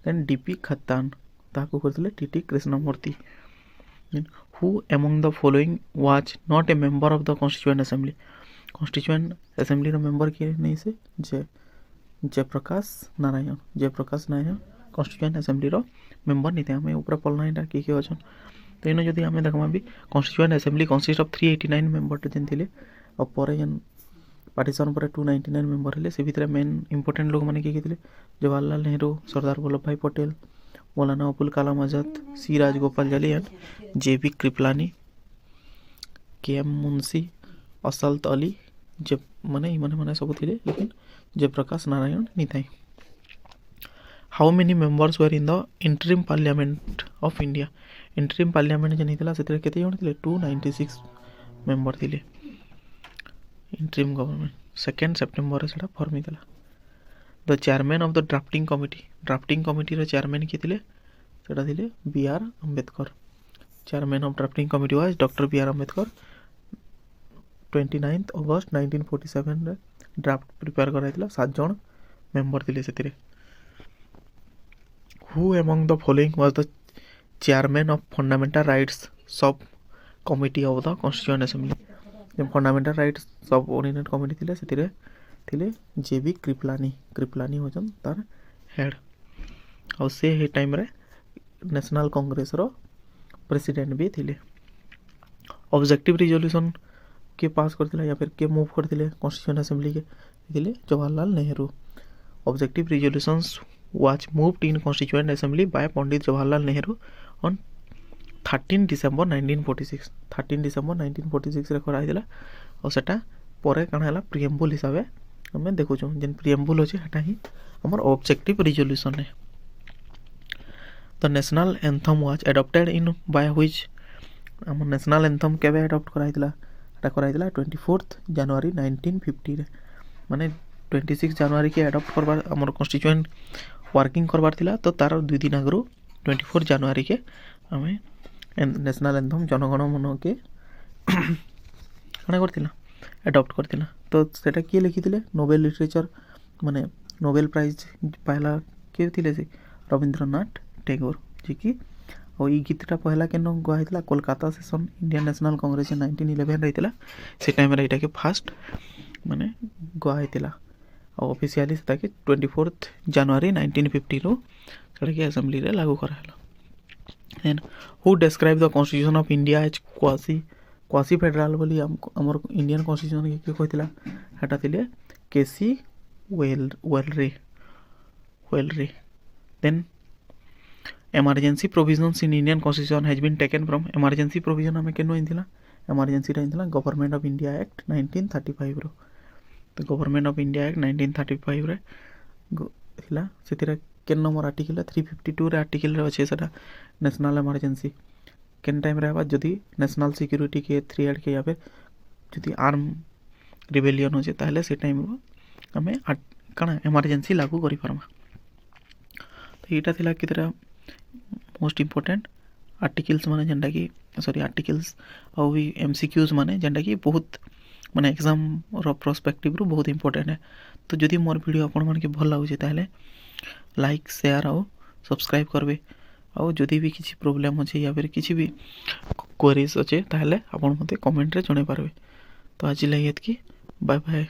then D P Khaitan ताकू करथिले T T Krishnamurthy who among the following was not a member of the constituent assembly रो मेंबर किए नहीं से जयप्रकाश नारायण कॉन्स्टिट्यूएंट असेंबली रो मेंबर नहीं थे हमें ऊपर पढ़ना है किए अच्छन तो इन जदि आम देखमा भी constituent assembly consist of 389 member जेन थिले और पर जेन पार्टीशन पर 299 मेंबर हेले से भितर मेन इंपोर्टेंट लोग माने किए थे जवाहरलाल नेहरू सरदार वल्लभ भाई पटेल मौलाना अबुल कलाम आजाद सी राजगोपाल जाली and J B Kripalani K M Munshi असल्त अली जे माने सब थे लेकिन जयप्रकाश नारायण नहीं था how many members were in the interim parliament of India interim parliament जेन होता से केते जण थे 296 मेंबर थे इंटरिम गवर्नमेंट 2 सेप्टेम्बर से फॉर्म होता the chairman of the drafting committee रो चेयरमैन किए थे सेटा थे B R Ambedkar chairman of drafting committee was doctor B R Ambedkar 29 August 1947 draft prepare कराइला 7 जन मेंबर थे से who among the following was the chairman of fundamental rights subcommittee of the constituent assembly fundamental rights subordinate committee थिले जेबी कृपलानी होचन तार हेड और से हे टाइम रे नेशनल कांग्रेस रो प्रेसिडेंट भी थिले ऑब्जेक्टिव रिजोल्यूशन के पास करथिला या फिर के मूव करथिले कॉन्स्टिट्यूएंट असेंबली के थिले Jawaharlal Nehru objective resolutions was moved in constituent assembly by Pandit Jawaharlal Nehru on 13 December 1946 रे कराइला और सेटा परे काना हला प्रिएम्बल हिसाब हमें देखु जेन प्रिएम्बल अछि हटा ही हमर ऑब्जेक्टिव रिजोल्यूशन है the national anthem was adopted in by which हमर नेशनल एंथम केबे एडॉप्ट कराइला हटा कराइला 24 जनवरी 1950 रे माने 26 जनवरी के एडॉप्ट करबार हमर कॉन्स्टिट्यूएंट वर्किंग करबार थिला तो तार 2 दिन आगु 24 जनवरी के हमें नेशनल एंथम जनगण मन के कना करथिला एडॉप्ट करथिला तो सेटा किए लिखिथिले नोबेल लिटरेचर माने नोबेल प्राइज पहला के थिले से रविंद्रनाथ टैगोर जी की और ई गीतटा पहला केन गाइथिला Kolkata session Indian National Congress 1911 रहिथिला से टाइम रे एटा के फर्स्ट माने गाइथिला और ऑफिशियली से ताकि 24 जनवरी 1950 रो सेटा के असेंबली रे लागू कराहला then who describe the constitution of India as quasi federal बोली हमर इंडियन कॉन्स्टिट्यूशन के कहथिला हटा थिले K C Wheare then emergency provisions in Indian constitution has been taken from emergency provision हमें केनो इंथिला emergency रा इंथिला गवर्नमेंट ऑफ इंडिया एक्ट 1935 रो तो गवर्नमेंट ऑफ इंडिया एक्ट 1935 रे थिला सेतिरा केन नंबर आर्टिकल 352 रे आर्टिकल रे अछि सेटा नेशनल इमरजेंसी केन टाइम रे आबा जदी नेशनल सिक्योरिटी के थ्रेट के या फिर जदी आर्म रिबेलियन हो जे ताहले से टाइम रो हमें कणा इमरजेंसी लागू करि परमा। तो एटा थिला कितरा मोस्ट इंपोर्टेंट आर्टिकल्स माने जेंटा कि सॉरी आर्टिकल्स और भी एमसीक्यूज माने जेंटा कि बहुत माने एग्जाम रो प्रोस्पेक्टिव रो बहुत इंपोर्टेंट है। तो जदी मोर वीडियो आपन मन के भल लागु जे ताहले लाइक शेयर और सब्सक्राइब करबे और जदी भी किसी प्रॉब्लम अछि या फिर किसी भी क्वेरीज अछि ताहले आपन मते कमेंट रे जणे पारबे। तो आज लगे कि बाय बाय।